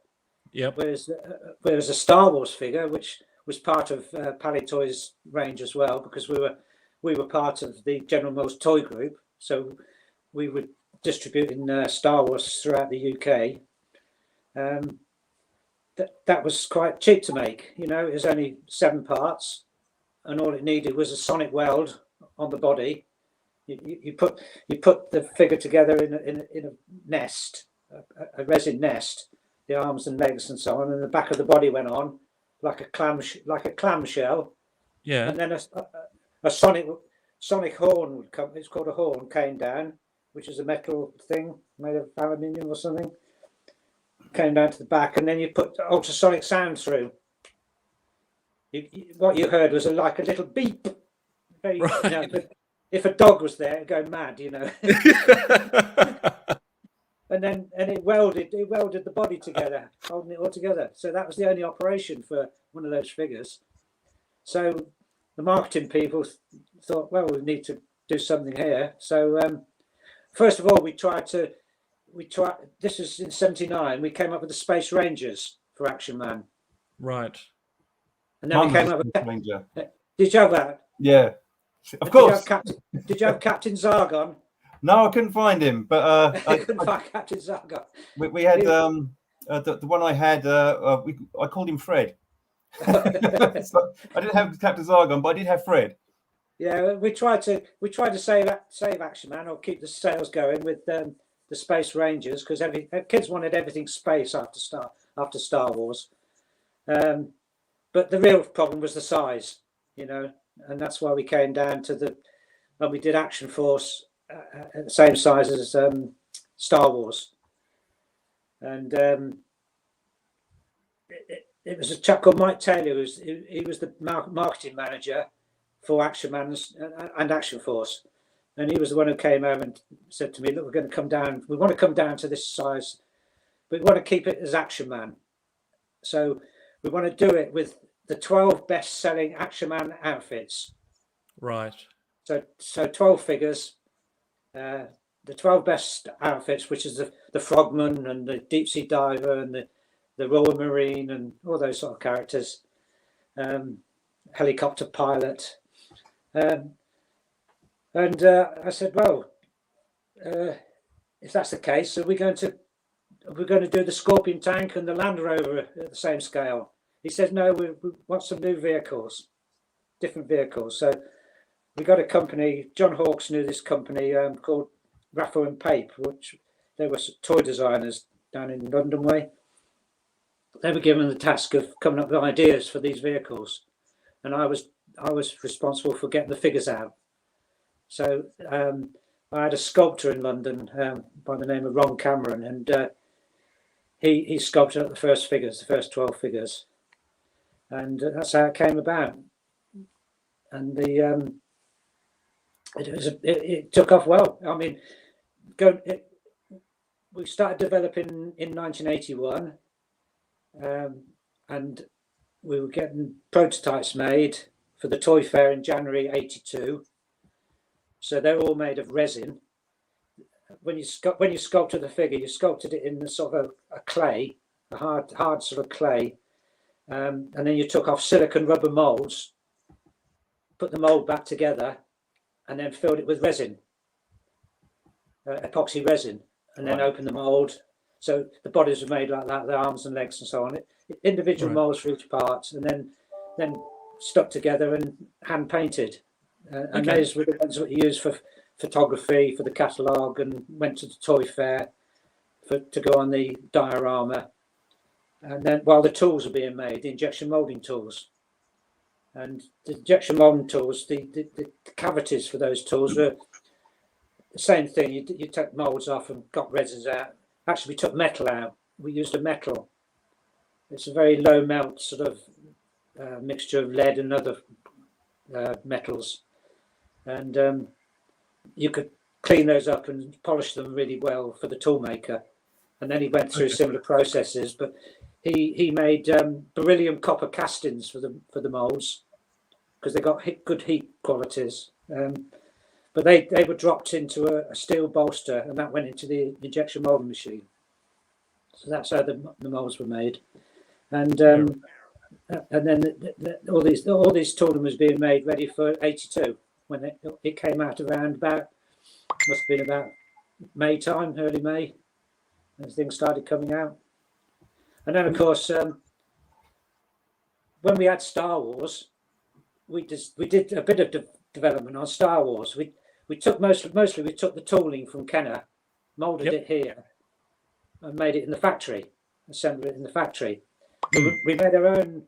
Yep. Whereas a Star Wars figure, which was part of Palletoy's range as well, because we were part of the General Mills Toy Group, so we were distributing Star Wars throughout the UK. That was quite cheap to make. You know, it was only 7 parts, and all it needed was a sonic weld on the body. You put the figure together in a nest, a resin nest, the arms and legs and so on, and the back of the body went on like a clamshell. Yeah. And then a sonic horn would come. It's called a horn. Came down, which is a metal thing made of aluminium or something. Came down to the back, and then you put ultrasonic sound through. What you heard was like a little beep. Right. You know, if a dog was there, it'd go mad, you know. and it welded the body together, holding it all together. So that was the only operation for one of those figures. So the marketing people thought, well, we need to do something here. So first of all, we tried. This was in '79. We came up with the Space Rangers for Action Man. Right. And then we came up with Ranger. Did you have that? Yeah, of course. Did you have Captain Zargon? No, I couldn't find him, but I couldn't find Captain Zargon. We had the one I had. I called him Fred. So I didn't have Captain Zargon, but I did have Fred. Yeah, we tried to save Action Man or keep the sales going with the Space Rangers because kids wanted everything space after Star Wars. but the real problem was the size, you know, and that's why we came down to when we did Action Force at the same size as Star Wars. And it was a chap called Mike Taylor. He was the marketing manager for Action Man and Action Force. And he was the one who came home and said to me, look, we're going to come down. We want to come down to this size, but we want to keep it as Action Man. So we want to do it with the 12 best-selling Action Man outfits. Right. So 12 figures, the 12 best outfits, which is the Frogman and the Deep Sea Diver and the Royal Marine and all those sort of characters, helicopter pilot. And I said, well, if that's the case, are we going to do the Scorpion tank and the Land Rover at the same scale? He said, no, we want some new vehicles, different vehicles. So we got a company, John Hawkes knew this company called Raffo and Pape, which they were toy designers down in London way. They were given the task of coming up with ideas for these vehicles. And I was responsible for getting the figures out. So I had a sculptor in London by the name of Ron Cameron, and he sculpted up the first figures, the first 12 figures. And that's how it came about. And it took off well. I mean, we started developing in 1981, and we were getting prototypes made for the Toy Fair in January '82. So they're all made of resin. When you sculpted the figure, you sculpted it in the sort of a clay, a hard sort of clay, and then you took off silicone rubber molds, put the mold back together, and then filled it with resin, epoxy resin, and then opened the mold. So the bodies were made like that, the arms and legs and so on. Individual molds for each part, and then stuck together and hand painted. And those were the ones that you used for photography, for the catalogue, and went to the toy fair to go on the diorama. And then while the tools were being made, the injection moulding tools. And the injection moulding tools, the cavities for those tools were the same thing. You took moulds off and got resins out. Actually, we took metal out. We used a metal. It's a very low melt sort of mixture of lead and other metals. And you could clean those up and polish them really well for the tool maker. And then he went through similar processes, but he made beryllium copper castings for the molds because they got good heat qualities. But they were dropped into a steel bolster, and that went into the injection molding machine. So that's how the molds were made. And then all these tooling was being made ready for '82 when it came out around about, must have been about May time, early May, as things started coming out. And then of course, when we had Star Wars, we did a bit of development on Star Wars. We took mostly we took the tooling from Kenner, molded it here, and made it in the factory, assembled it in the factory. We made our own.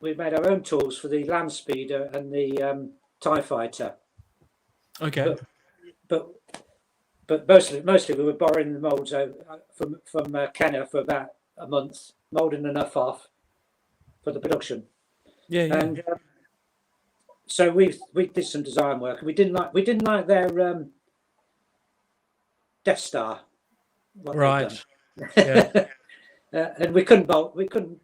We made our own tools for the Land Speeder and the TIE Fighter. Okay. But mostly we were borrowing the molds from Kenner for about a month, molding enough off for the production. Yeah. And so we did some design work. We didn't like their Death Star. Right. Yeah. And we couldn't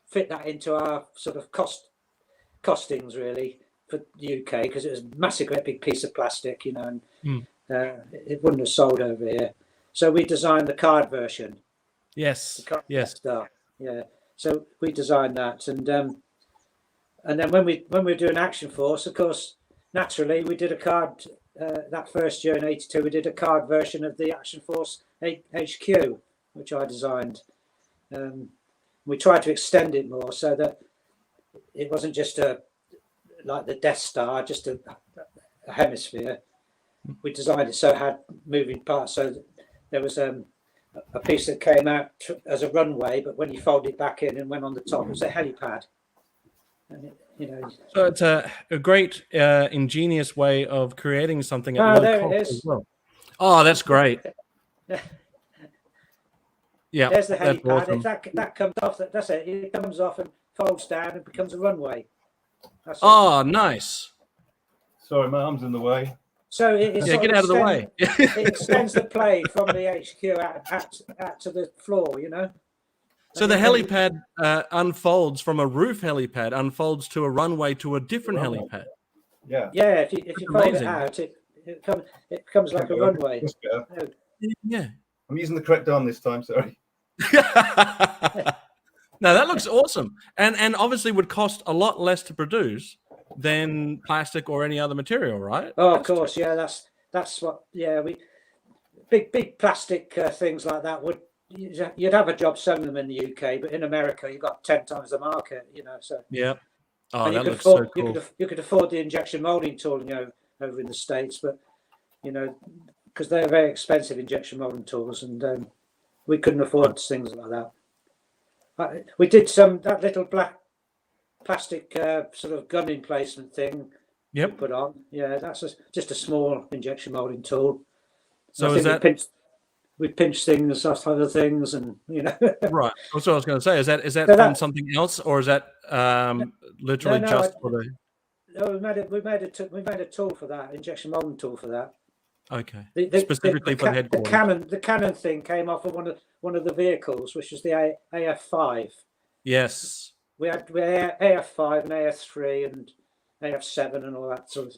fit that into our sort of costings really for the UK because it was a massive, great big piece of plastic, you know, and it wouldn't have sold over here. So we designed the card version. Yes. Yes. Star. Yeah. So we designed that, and then when we were doing Action Force, of course, naturally we did a card that first year in '82. We did a card version of the Action Force HQ, which I designed. We tried to extend it more so that it wasn't just like the Death Star, just a hemisphere. We designed it so it had moving parts. So there was a piece that came out as a runway, but when you fold it back in and went on the top, it was a helipad. And so it's a great, ingenious way of creating something at low there cost it is. as well. Oh, that's great. Yeah, there's the helipad. awesome. If that comes off, that's it. It comes off and folds down and becomes a runway. Oh, nice. Sorry, my arm's in the way. So it get out of the way. It extends the play from the HQ out to the floor, So the helipad unfolds from a roof helipad, unfolds to a runway to a different helipad. Yeah. Yeah, if you fold it out, it becomes like a runway. Yeah. I'm using the correct arm this time, sorry. No, that looks awesome. And obviously would cost a lot less to produce than plastic or any other material, right? Oh, of course, yeah. That's what. Yeah, big plastic things like that you'd have a job selling them in the UK, but in America you've got 10 times the market. So yeah. Oh, that looks so cool. You could afford the injection molding tooling over in the States, but because they're very expensive injection molding tools, and we couldn't afford things like that. We did that little black plastic sort of gun emplacement thing. Yep. We put on. Yeah, that's just a small injection molding tool. So is that we pinch things off other things, and right? That's what I was going to say. Is that from something else, or is that literally just for the? No, we made a tool for that, injection molding tool for that. Okay. Specifically for headquarters. The cannon thing came off of one of the vehicles, which was the AF5. Yes. We had AF5 and AF3 and AF7 and all that sort of.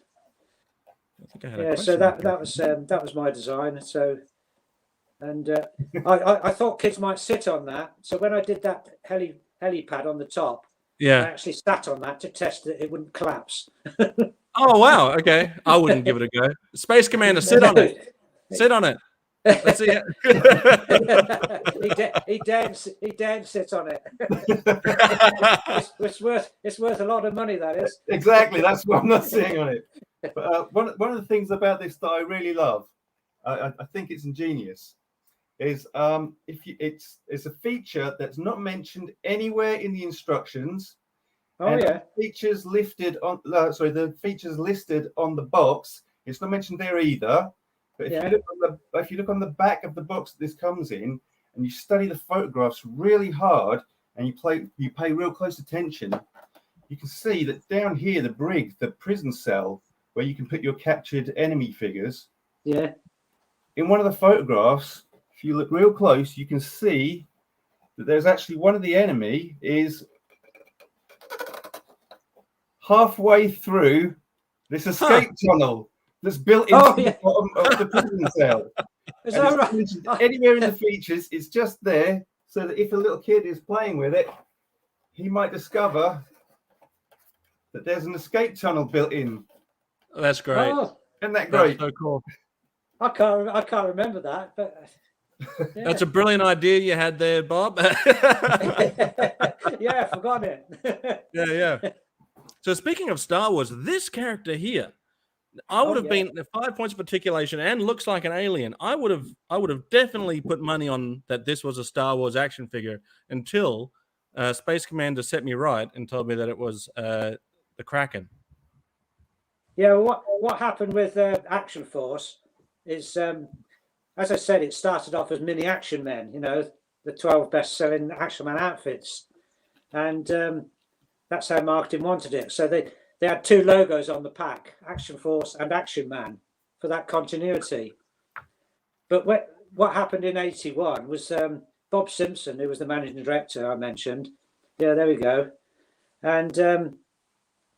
I think I had so that was my design. So, and I thought kids might sit on that. So when I did that helipad on the top, I actually sat on that to test that it wouldn't collapse. Oh wow! Okay, I wouldn't give it a go. Space Commander, sit on it. Sit on it. Let's see it. he daren't sit on it. It's worth a lot of money. That is exactly. That's what I'm not seeing on it. But one of the things about this that I really love, I think it's ingenious, is it's a feature that's not mentioned anywhere in the instructions. The features listed on the features listed on the box. It's not mentioned there either. But if you look on the back of the box that this comes in, and you study the photographs really hard, and you pay real close attention, you can see that down here, the brig, the prison cell, where you can put your captured enemy figures. Yeah. In one of the photographs, if you look real close, you can see that there's actually one of the enemy is halfway through this escape tunnel that's built into the bottom of the prison cell. Is that right? Anywhere in the features, it's just there so that if a little kid is playing with it, he might discover that there's an escape tunnel built in. That's great. Isn't that great? That's so cool. I can't remember that, but that's a brilliant idea you had there, Bob. Yeah, I forgot it. Yeah. So speaking of Star Wars, this character here, I would have been 5 points of articulation and looks like an alien. I would have definitely put money on that this was a Star Wars action figure until Space Commander set me right and told me that it was the Kraken. Yeah, what happened with Action Force is, as I said, it started off as mini Action Men, the 12 best-selling Action Man outfits. And that's how marketing wanted it. So they had two logos on the pack, Action Force and Action Man, for that continuity. But what happened in 81 was Bob Simpson, who was the managing director I mentioned. Yeah, there we go. And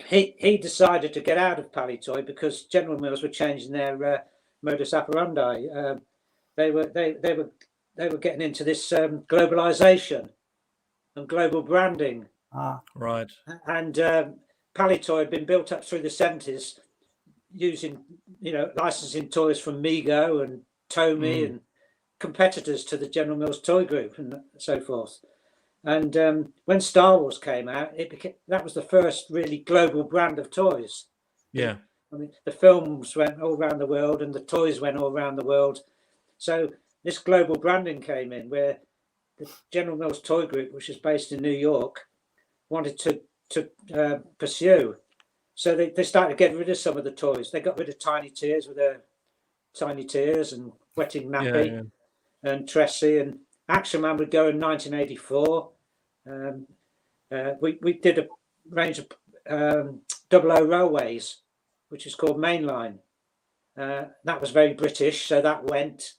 he decided to get out of Palletoy because General Mills were changing their modus operandi. They were getting into this globalization and global branding. Right. And Palletoy had been built up through the 70s using, licensing toys from Mego and Tomy and competitors to the General Mills Toy Group and so forth. And when Star Wars came out, that was the first really global brand of toys. Yeah. I mean, the films went all around the world and the toys went all around the world. So this global branding came in, where the General Mills Toy Group, which is based in New York, wanted to pursue. So they started getting rid of some of the toys. They got rid of Tiny Tears with their Tiny Tears and Wetting Nappy and Tressie, and Action Man would go in 1984. We did a range of 00 Railways, which is called Mainline. That was very British, so that went.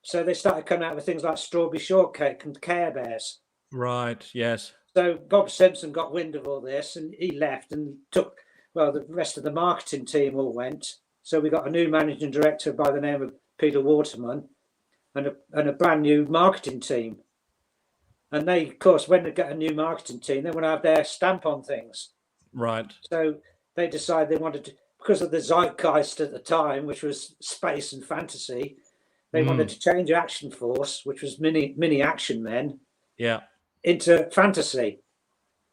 So they started coming out with things like Strawberry Shortcake and Care Bears. Right, yes. So Bob Simpson got wind of all this, and he left and took, well, the rest of the marketing team all went. So we got a new managing director by the name of Peter Waterman and a brand new marketing team. And they, of course, when they get a new marketing team, they want to have their stamp on things. Right. So they decided they wanted to, because of the zeitgeist at the time, which was space and fantasy, they wanted to change Action Force, which was mini Action Men, into fantasy.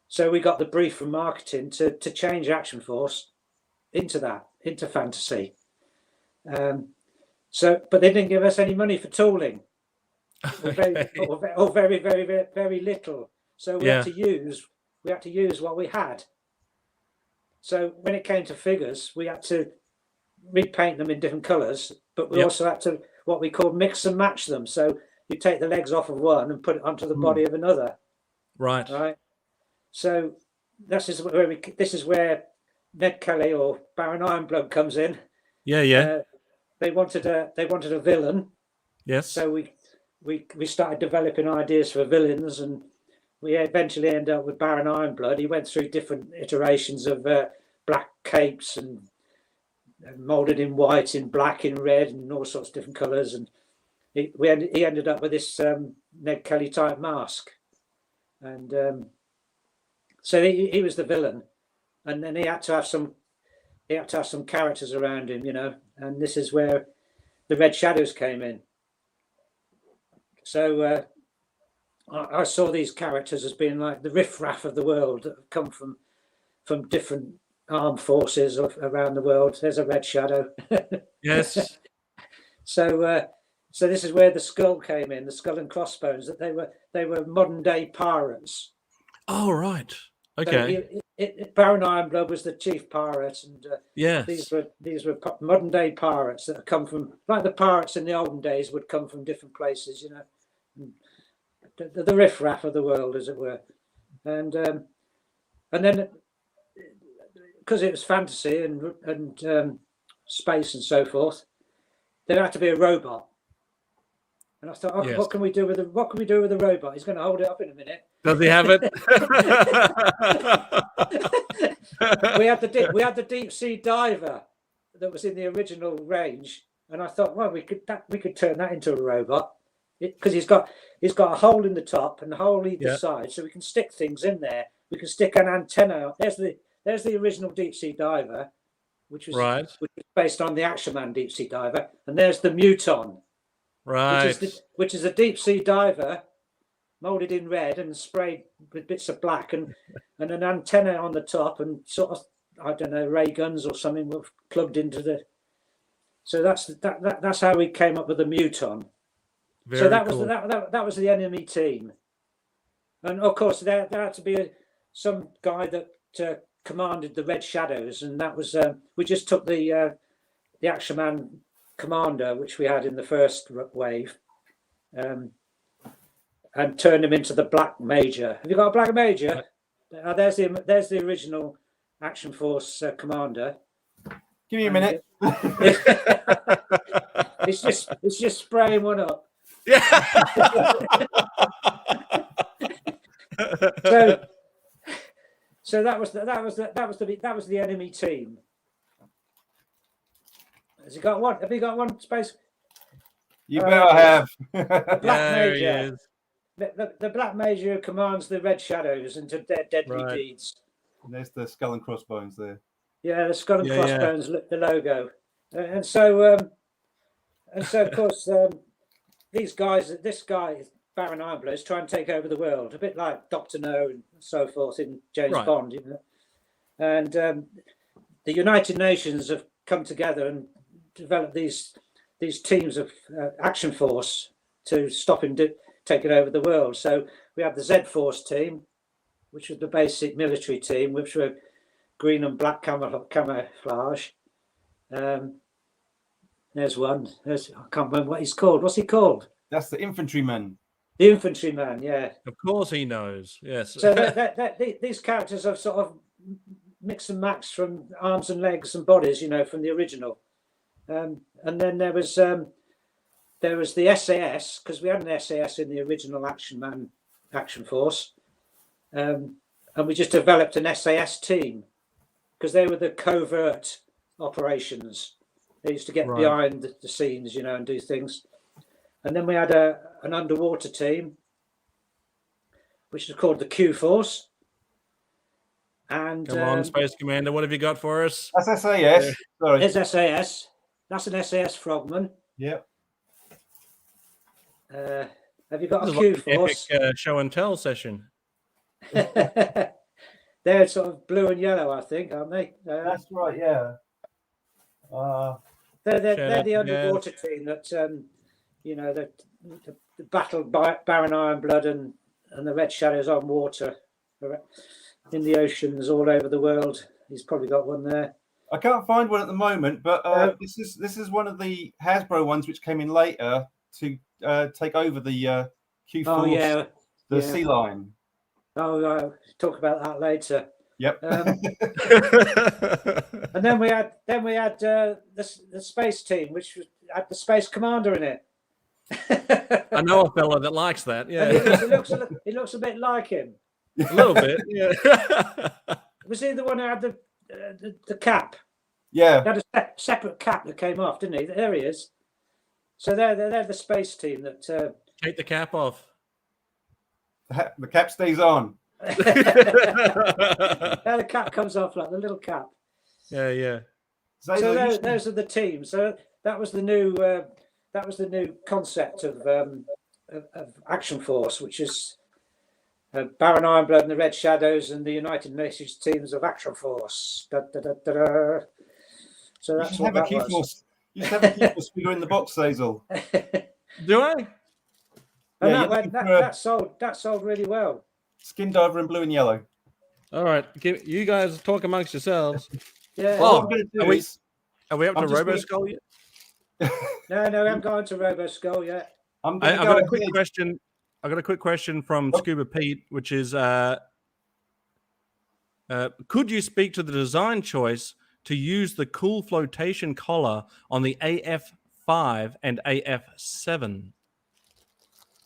So we got the brief from marketing to change Action Force into fantasy. But they didn't give us any money for tooling, or very, very, very, very little. So we had to use what we had. So when it came to figures, we had to repaint them in different colours, but we also had to what we call mix and match them. So you take the legs off of one and put it onto the body of another. Right. Right. So this is where Ned Kelly or Baron Ironblood comes in. Yeah. They wanted a villain. Yes. So we started developing ideas for villains, and we eventually ended up with Baron Ironblood. He went through different iterations of black capes and molded in white, in black, in red, and all sorts of different colours. And he ended up with this Ned Kelly type mask, and so he was the villain, and then he had to have some characters around him, and this is where the Red Shadows came in. So I saw these characters as being like the riffraff of the world that have come from different armed forces around the world. There's a Red Shadow. Yes. So this is where the skull came in, the skull and crossbones. That they were modern day pirates. Oh, right. Okay. So Baron Ironblood was the chief pirate, and these were modern day pirates that have come from, like the pirates in the olden days would come from different places, the riffraff of the world, as it were, and then because it was fantasy and space and so forth, there had to be a robot. And I thought, what can we do with the robot? He's going to hold it up in a minute. Does he have it? we had the deep sea diver that was in the original range, and I thought, well, we could turn that into a robot, because he's got a hole in the top and a hole either side, so we can stick things in there. We can stick an antenna. There's the original deep sea diver, which was based on the Action Man deep sea diver, and there's the Muton. Right. Which is a deep sea diver molded in red and sprayed with bits of black, and an antenna on the top, and sort of, I don't know, ray guns or something were plugged into the. So that's how we came up with the Muton. So that was that was the enemy team, and of course there had to be some guy that commanded the Red Shadows, and that was we just took the Action Man commander, which we had in the first wave, and turned him into the Black Major. Have you got a Black Major? There's the original Action Force commander. Give me a minute. It's just spraying one up. Yeah. So that was the enemy team. Has he got one? Have you got one, Space? You better have. The Black Major. The Black Major who commands the Red Shadows into their deadly deeds. And there's the skull and crossbones there. Yeah, the skull and crossbones, the logo, and so of course this guy Baron Ironblood is trying to take over the world, a bit like Dr. No and so forth in James Bond, and the United Nations have come together and developed these these teams of Action Force to stop him taking over the world. So we had the Z Force team, which was the basic military team, which were green and black camouflage. There's one. I can't remember what he's called. What's he called? That's the Infantry Man. The Infantry Man, yeah. Of course he knows. Yes. So these characters are sort of mix and match from arms and legs and bodies, from the original. And then there was the SAS, because we had an SAS in the original Action Force. And we just developed an SAS team because they were the covert operations. They used to get behind the scenes, and do things. And then we had an underwater team, which is called the Q Force. And come on, Space Commander, what have you got for us? That's SAS. Sorry. It's SAS. That's an SAS Frogman. Yep. Have you got This a is Q like Force? an epic show and tell session. They're sort of blue and yellow, I think, aren't they? That's right. Yeah. They're the underwater team that that battled Baron Ironblood and the Red Shadows on water in the oceans all over the world. He's probably got one there. I can't find one at the moment, but this is one of the Hasbro ones which came in later to take over the Q Force, Sea Lion. Oh, talk about that later. Yep. And then we had the space team, which had the Space Commander in it. I know a fellow that likes that. Yeah, it looks a bit like him. A little bit. Yeah. Was he the one who had the cap? Yeah. He had a separate cap that came off, didn't he? There he is. So they're the space team that take the cap off. The cap stays on. Now the cap comes off, like the little cap. Yeah. So those are the teams. So that was the new concept of Action Force, which is Baron Ironblood and the Red Shadows and the United Nations teams of Action Force. So that's what that was. You should have a Q Force figure in the box, Hazel. Do I? And that sold really well. Skin diver in blue and yellow. All right, you guys talk amongst yourselves. Yeah. Oh, What I'm going to do is, are we up to Roboskull yet? No, we haven't gone to Robo Skull yet. I've got a quick question. I've got a quick question from Scuba Pete, which is, could you speak to the design choice to use the cool flotation collar on the AF5 and AF7?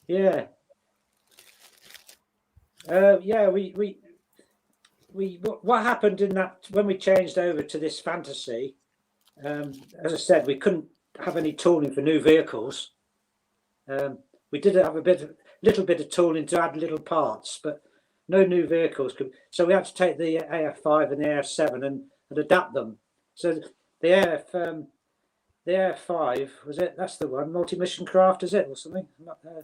Yeah. What happened in that when we changed over to this fantasy? As I said, we couldn't have any tooling for new vehicles. We did have little bit of tooling to add little parts, but no new vehicles. So we had to take the AF5 and the AF7 and adapt them. So the AF5 was it? That's the one. Multi-mission craft, is it, or something?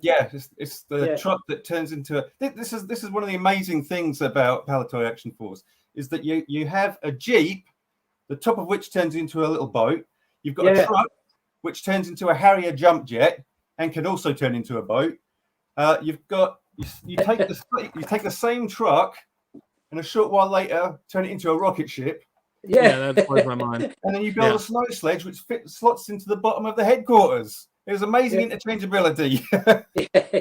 Yeah, it's the truck that turns into a. This is one of the amazing things about Palitoy Action Force is that you have a Jeep, the top of which turns into a little boat. You've got a truck which turns into a Harrier jump jet and can also turn into a boat. You take the same truck and a short while later turn it into a rocket ship. Yeah, that blows my mind. And then you build a snow sledge which slots into the bottom of the headquarters. It was amazing interchangeability.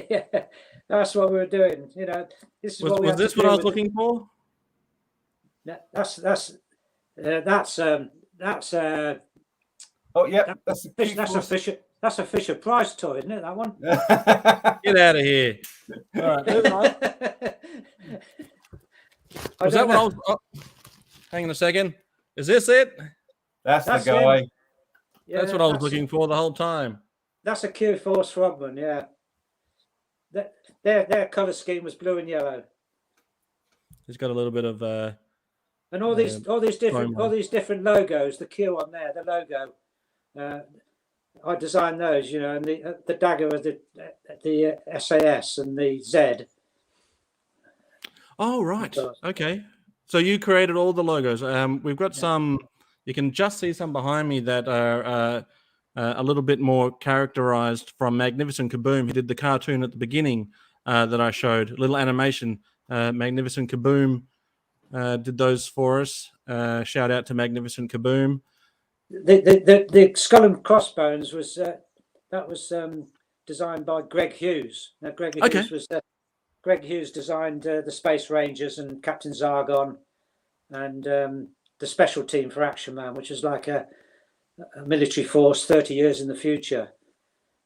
Yeah, that's what we were doing. This is was this what I was looking for? That's oh yeah, that's a Fisher Price toy, isn't it? That one. Get out of here! All right, moving on. Was that what I was? Oh, hang on a second. Is this it? That's the guy. Yeah, that's what I was looking for the whole time. That's a Q Force Frogman, yeah. Their color scheme was blue and yellow. He's got a little bit of and all these different logos. The Q on there, the logo. I designed those, and the dagger of the SAS and the Z. Oh right, okay. So you created all the logos. We've got some. You can just see some behind me that are a little bit more characterized from Magnificent Kaaboom. He did the cartoon at the beginning that I showed, a little animation. Magnificent Kaaboom did those for us. Shout out to Magnificent Kaaboom. The Skull and Crossbones was designed by Greg Hughes. Now, Greg Hughes designed the Space Rangers and Captain Zargon and the special team for Action Man, which is like a military force 30 years in the future.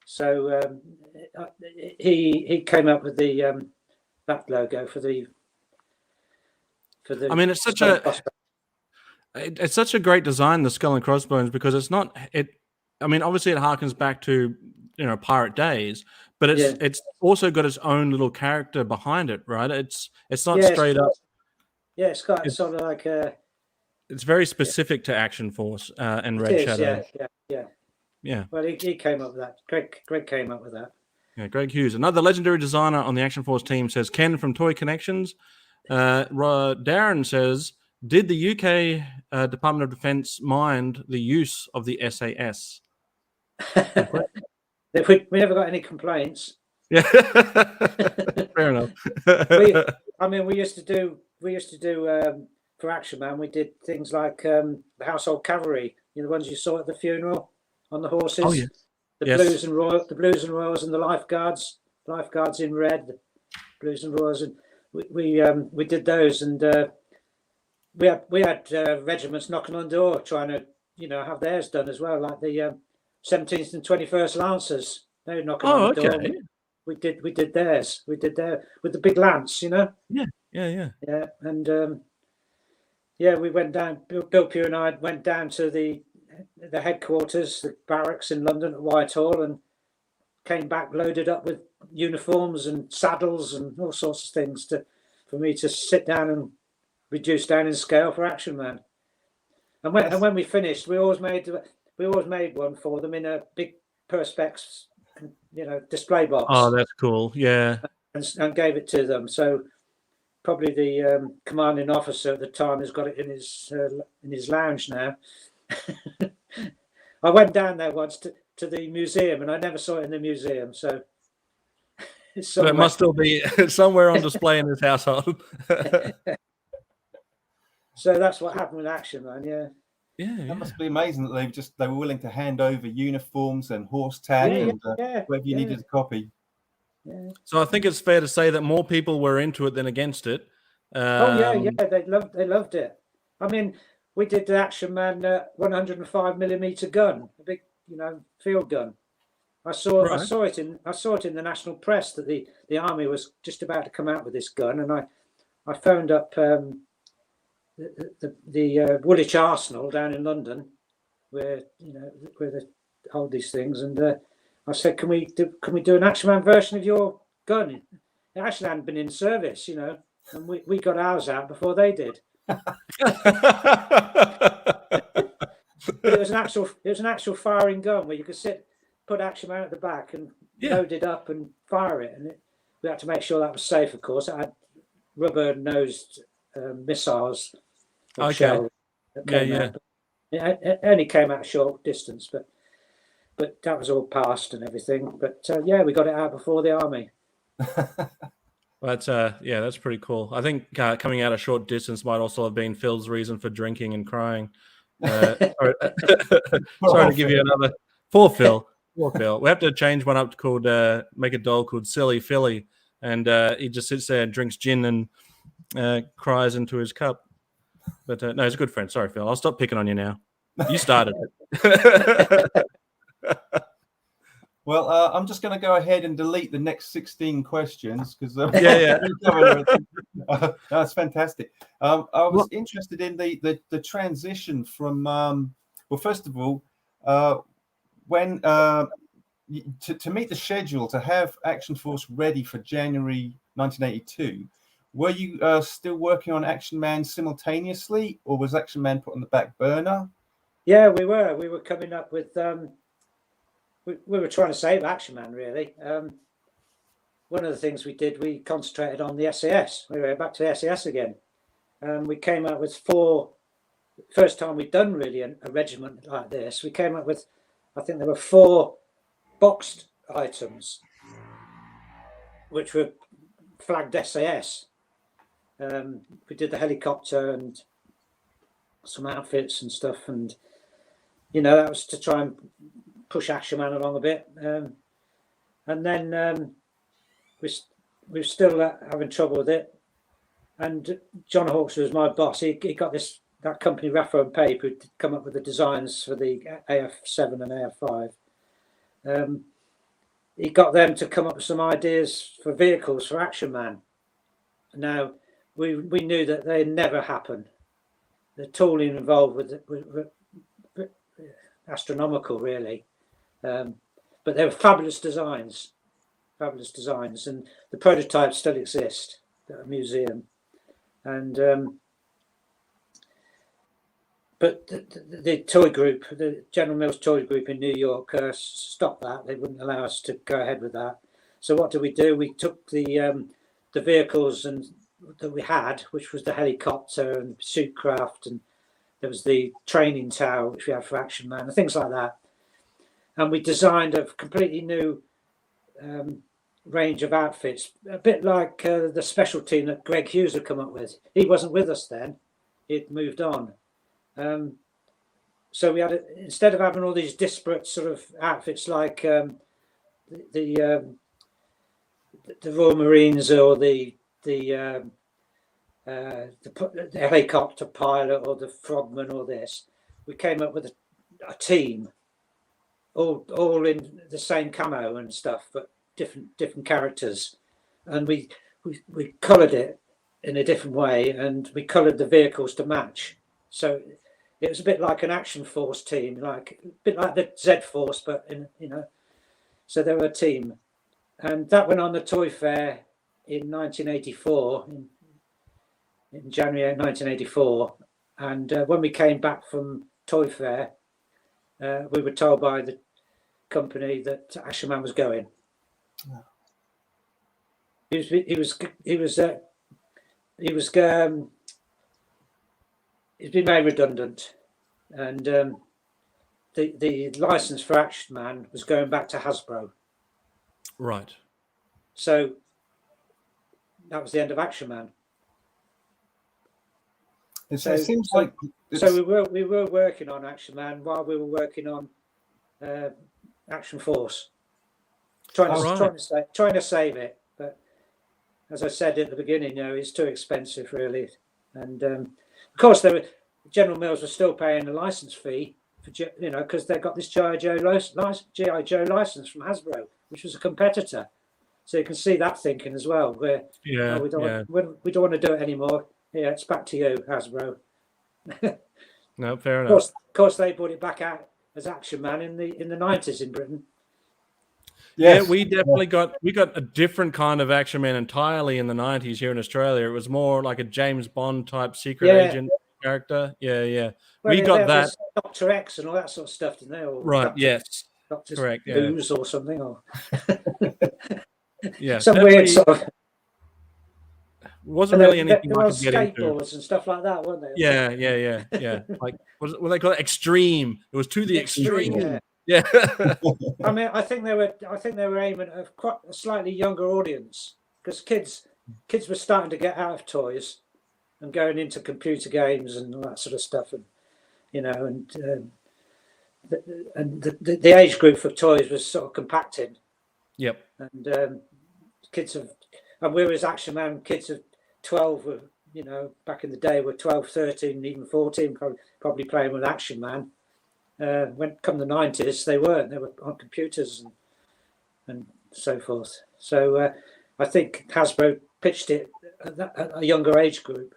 So he came up with the that logo for the. I mean, it's such a great design, the Skull and Crossbones, because it's not it. I mean, obviously, it harkens back to pirate days, but it's also got its own little character behind it, right? It's not straight up. Yeah, it's got sort of like a. It's very specific to Action Force and Red Shadow. Yeah. Well, he came up with that. Greg came up with that. Yeah, Greg Hughes, another legendary designer on the Action Force team, says Ken from Toykennections. Darren says, did the UK Department of Defense mind the use of the SAS? We never got any complaints. Yeah, fair enough. we used to do for Action Man. We did things like the Household Cavalry, the ones you saw at the funeral on the horses. Oh, yeah. The Blewz and Royals, and the lifeguards in red, the Blewz and Royals, and we did those, and we had regiments knocking on the door trying to have theirs done as well, like the 17th and 21st Lancers. They were knocking on the door. We did theirs. We did there with the big lance, Yeah, and we went down. Bill Pugh and I went down to the headquarters, the barracks in London at Whitehall, and came back loaded up with uniforms and saddles and all sorts of things for me to sit down and reduce down in scale for Action Man. And when we finished, we always made one for them in a big Perspex, display box. Oh, that's cool. Yeah, and gave it to them. So probably the commanding officer at the time has got it in his lounge now. I went down there once to the museum, and I never saw it in the museum. So it must still be somewhere on display in his household. So that's what happened with Action Man. Yeah. That must be amazing that they were willing to hand over uniforms and horse tag and whatever you needed a copy. Yeah. So I think it's fair to say that more people were into it than against it. They loved it. I mean, we did the Action Man 105mm gun, a big, field gun. I saw it in the national press that the army was just about to come out with this gun, and I phoned up the Woolwich Arsenal down in London, where they hold these things, and I said, can we do an Action Man version of your gun? It actually hadn't been in service, and we got ours out before they did. But it was an actual firing gun where you could put Action Man at the back and load it up and fire it, and we had to make sure that was safe. Of course, it had rubber-nosed missiles. Okay. It only came out a short distance, but that was all passed and everything. But we got it out before the army. That's pretty cool. I think coming out a short distance might also have been Phil's reason for drinking and crying. Sorry to give you another. Poor Phil. We have to change one up called make a doll called Silly Philly, and he just sits there and drinks gin and cries into his cup. But no, he's a good friend. Sorry, Phil. I'll stop picking on you now. You started it. Well, I'm just going to go ahead and delete the next 16 questions because that's fantastic. I was interested in the transition from first of all, when to meet the schedule to have Action Force ready for January 1982. Were you still working on Action Man simultaneously, or was Action Man put on the back burner? Yeah, we were. We were coming up with. We were trying to save Action Man, really. One of the things we did, we concentrated on the SAS. We were back to the SAS again. We came up with 4. First time we'd done really a regiment like this. We came up with, I think there were 4 boxed items, which were flagged SAS. We did the helicopter and some outfits and stuff, and that was to try and push Action Man along a bit. And then we're still having trouble with it. And John Hawkes, who was my boss, he got that company Raffo and Pape, who'd come up with the designs for the AF7 and AF5. He got them to come up with some ideas for vehicles for Action Man. Now, we knew that they'd never happen. The tooling involved with astronomical, really. But they were fabulous designs, and the prototypes still exist at a museum. And but the toy group, the General Mills toy group in New York, stopped that. They wouldn't allow us to go ahead with that. So what did we do? We took the vehicles that we had, which was the helicopter and suit craft, and there was the training tower, which we had for Action Man, and things like that. And we designed a completely new range of outfits, a bit like the special team that Greg Hughes had come up with. He wasn't with us then; he'd moved on. So we had, instead of having all these disparate sort of outfits like the Royal Marines or the helicopter pilot or the frogman or this, we came up with a team, all in the same camo and stuff, but different characters, and we coloured it in a different way, and we coloured the vehicles to match. So it was a bit like an Action Force team, a bit like the Z Force, but so they were a team, and that went on the Toy Fair in 1984, in January 1984, and when we came back from Toy Fair, we were told by the company that Action Man was going. Oh. He's been made redundant, and the license for Action Man was going back to Hasbro. Right. So that was the end of Action Man. It seems like so we were working on Action Man while we were working on Action Force, trying to save it. But as I said at the beginning, it's too expensive, really, and of course, General Mills was still paying a license fee for because they got this G.I. Joe license from Hasbro, which was a competitor. So you can see that thinking as well, where we don't want to do it anymore. Yeah, it's back to you, Hasbro. No, fair enough. Of course, they brought it back out as Action Man in the 90s in Britain. Yes. Yeah, we definitely got a different kind of Action Man entirely in the 90s here in Australia. It was more like a James Bond type secret agent character. Yeah. Well, we got that. Dr. X and all that sort of stuff, didn't they? Or right, yes. Dr. Correct. Blewz or something. Or yeah. Some weird sort of... Wasn't really anything I could get into. Skateboards and stuff like that, weren't they? Yeah. Like, what they call it? Extreme. It was to the extreme. Yeah. I mean, I think they were aiming at quite a slightly younger audience, because kids were starting to get out of toys and going into computer games and all that sort of stuff, and the age group for toys was sort of compacted. Yep. And and whereas Action Man, kids of 12 were, back in the day, were 12, 13, even 14, probably playing with Action Man. When come the 90s, they weren't. They were on computers and so forth. So I think Hasbro pitched it at a younger age group.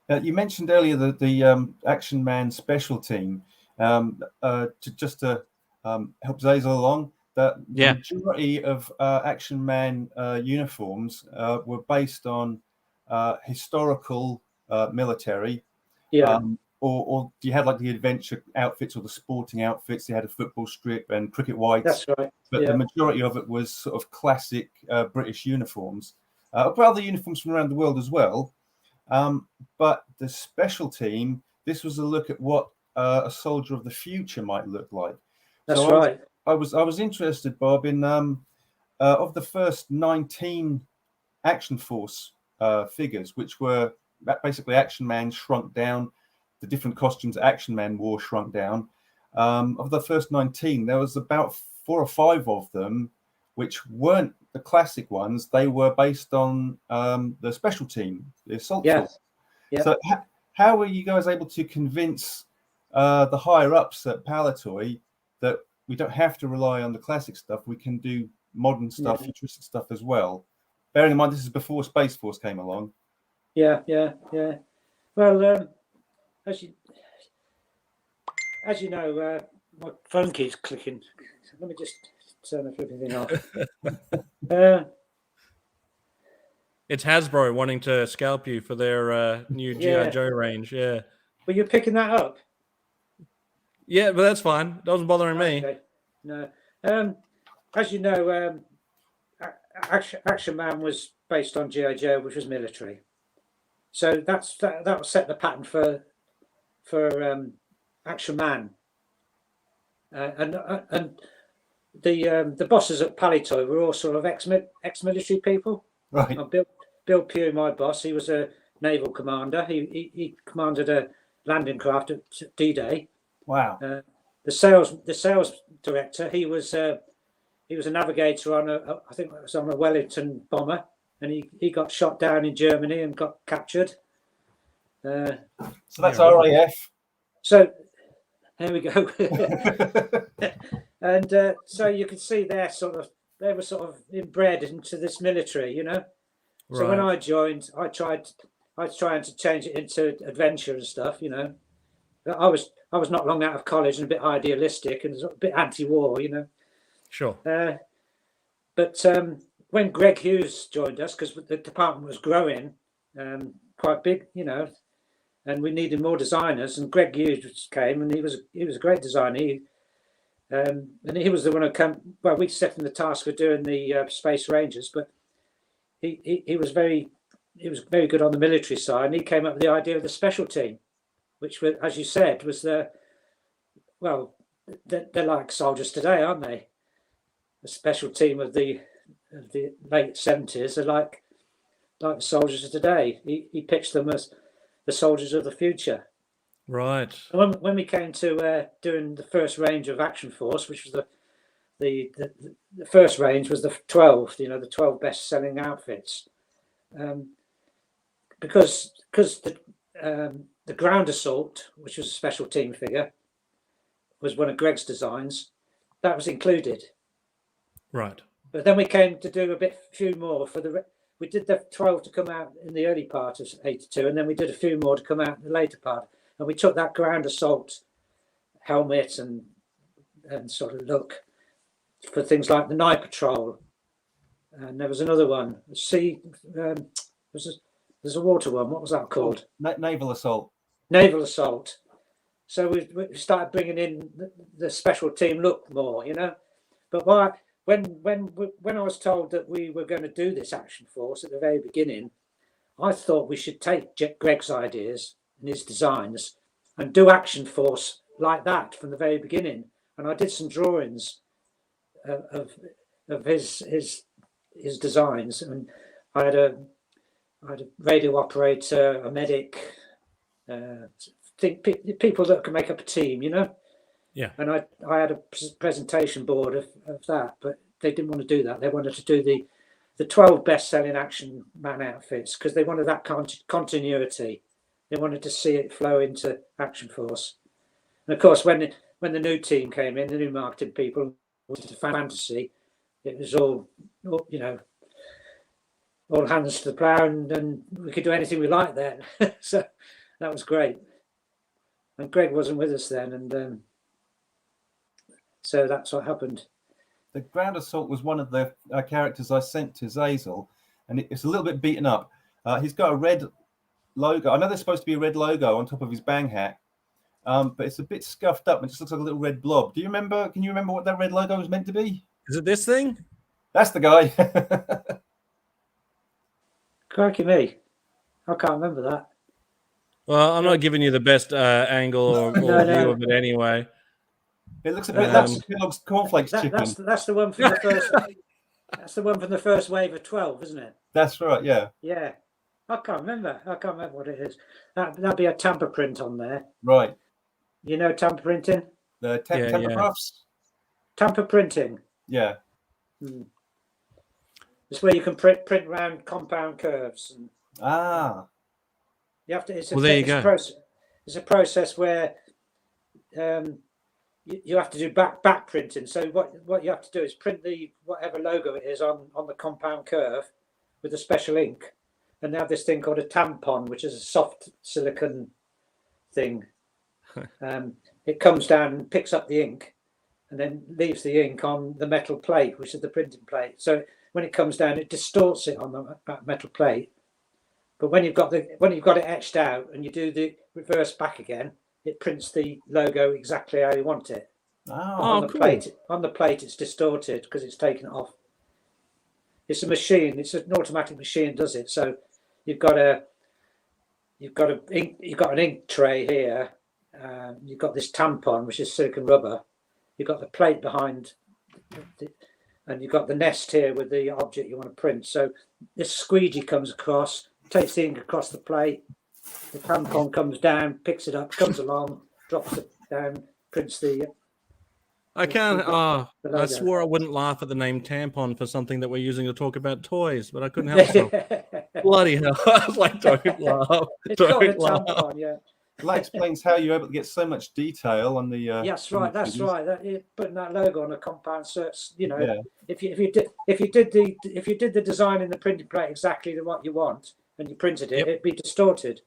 You mentioned earlier the Action Man special team. To help Zazel along, that the majority of Action Man uniforms were based on historical military. Yeah. Or you had like the adventure outfits or the sporting outfits. They had a football strip and cricket whites. That's right. But the majority of it was sort of classic British uniforms, but other uniforms from around the world as well. But the special team, this was a look at what a soldier of the future might look like. That's So right. I was interested, Bob, in of the first 19 Action Force figures, which were basically Action Man shrunk down, the different costumes that Action Man wore shrunk down. Of the first 19, there was about 4 or 5 of them which weren't the classic ones. They were based on the special team, the assault force. Yeah. So how were you guys able to convince the higher ups at Palletoy that we don't have to rely on the classic stuff, we can do modern stuff, futuristic stuff as well? Bearing in mind this is before Space Force came along. Yeah. Well, as you know, my phone keeps clicking. Let me just turn the flipping thing off. It's Hasbro wanting to scalp you for their new G.I. Joe range. Yeah. Were you picking that up? Yeah, but that's fine. Doesn't bother me. Okay. No. As you know, Action Man was based on G.I. Joe, which was military. So that will set the pattern for Action Man. And the bosses at Palletoy were all sort of ex-military people. Right. Bill Pugh, my boss, he was a naval commander. He commanded a landing craft at D-Day. Wow. The sales director, he was a navigator on I think it was on a Wellington bomber, and he got shot down in Germany and got captured. So that's RAF. So there we go. And so you can see they were sort of inbred into this military, you know. Right. So when I joined, I was trying to change it into adventure and stuff, you know. I was not long out of college and a bit idealistic and a bit anti-war, you know. Sure. But when Greg Hughes joined us, because the department was growing quite big, you know, and we needed more designers, and Greg Hughes came, and he was a great designer. And he was the one who came. Well, we set him the task for doing the Space Rangers, but he was very good on the military side, and he came up with the idea of the special team, which, as you said, was they're like soldiers today, aren't they? The special team of the late 70s are like the soldiers of today. He pitched them as the soldiers of the future. Right. When we came to doing the first range of Action Force, which was the first range was the 12, you know, the 12 best-selling outfits, because the ground assault, which was a special team figure, was one of Greg's designs. That was included. Right. But then we came to do few more we did the 12 to come out in the early part of 82, and then we did a few more to come out in the later part. And we took that ground assault helmet and sort of look for things like the night patrol. And there was another one. There's a water one. What was that called? Naval assault. Naval assault. So we started bringing in the special team look more, you know. But when I was told that we were going to do this Action Force at the very beginning, I thought we should take Greg's ideas and his designs and do Action Force like that from the very beginning. And I did some drawings of his designs, and I had a radio operator, a medic, people that can make up a team, you know. Yeah. And I had a presentation board of that, but they didn't want to do that. They wanted to do the 12 best-selling Action Man outfits because they wanted that continuity. They wanted to see it flow into Action Force. And of course, when the new team came in, the new marketing people wanted to fantasy, it was all you know, all hands to the plough, and we could do anything we liked then. So that was great. And Greg wasn't with us then, and so that's what happened. The ground assault was one of the characters I sent to Zazel, and it's a little bit beaten up. He's got a red logo. I know there's supposed to be a red logo on top of his bang hat, but it's a bit scuffed up and just looks like a little red blob. Can you remember what that red logo was meant to be? Is it this thing? That's the guy. Crikey me. I can't remember that. Well, I'm not giving you the best angle or view of it anyway. It looks a bit like Kellogg's cornflakes chicken. That's the one from the first. That's the one from the first wave of 12, isn't it? That's right. Yeah. Yeah. I can't remember what it is. That'd be a tamper print on there. Right. You know tamper printing? The tamper puffs? Tamper printing. Yeah. It's where you can print around compound curves. And you have to. It's a process where you have to do back printing. So what you have to do is print the whatever logo it is on the compound curve with a special ink. And they have this thing called a tampon, which is a soft silicon thing. It comes down and picks up the ink and then leaves the ink on the metal plate, which is the printing plate. So when it comes down, it distorts it on the metal plate. But when you've got it etched out and you do the reverse back again, it prints the logo exactly how you want it. On the plate, it's distorted because it's taken it off. It's a machine. It's an automatic machine that does it. So you've got an ink tray here. You've got this tampon, which is silicon rubber. You've got the plate behind, and you've got the nest here with the object you want to print. So this squeegee comes across, takes the ink across the plate. The tampon comes down, picks it up, comes along, drops it down, prints the. I can't. I swore I wouldn't laugh at the name tampon for something that we're using to talk about toys, but I couldn't help myself. Bloody hell! I was like, don't laugh. Don't laugh. Tampon, yeah. That explains how you're able to get so much detail on the. That's right. That's right. Putting that logo on a compound search, if you did the design in the printing plate exactly what you want and you printed it, it'd be distorted.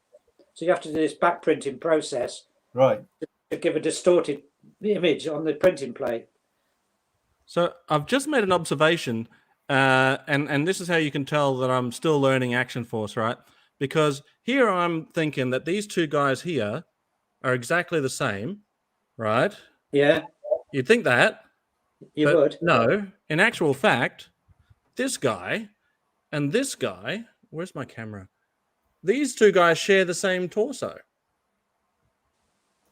So you have to do this back printing process, right, to give a distorted image on the printing plate. So I've just made an observation, and this is how you can tell that I'm still learning Action Force, right? Because here I'm thinking that these two guys here are exactly the same, right? Yeah. You'd think that. You would. No, in actual fact, this guy and this guy, where's my camera? These two guys share the same torso.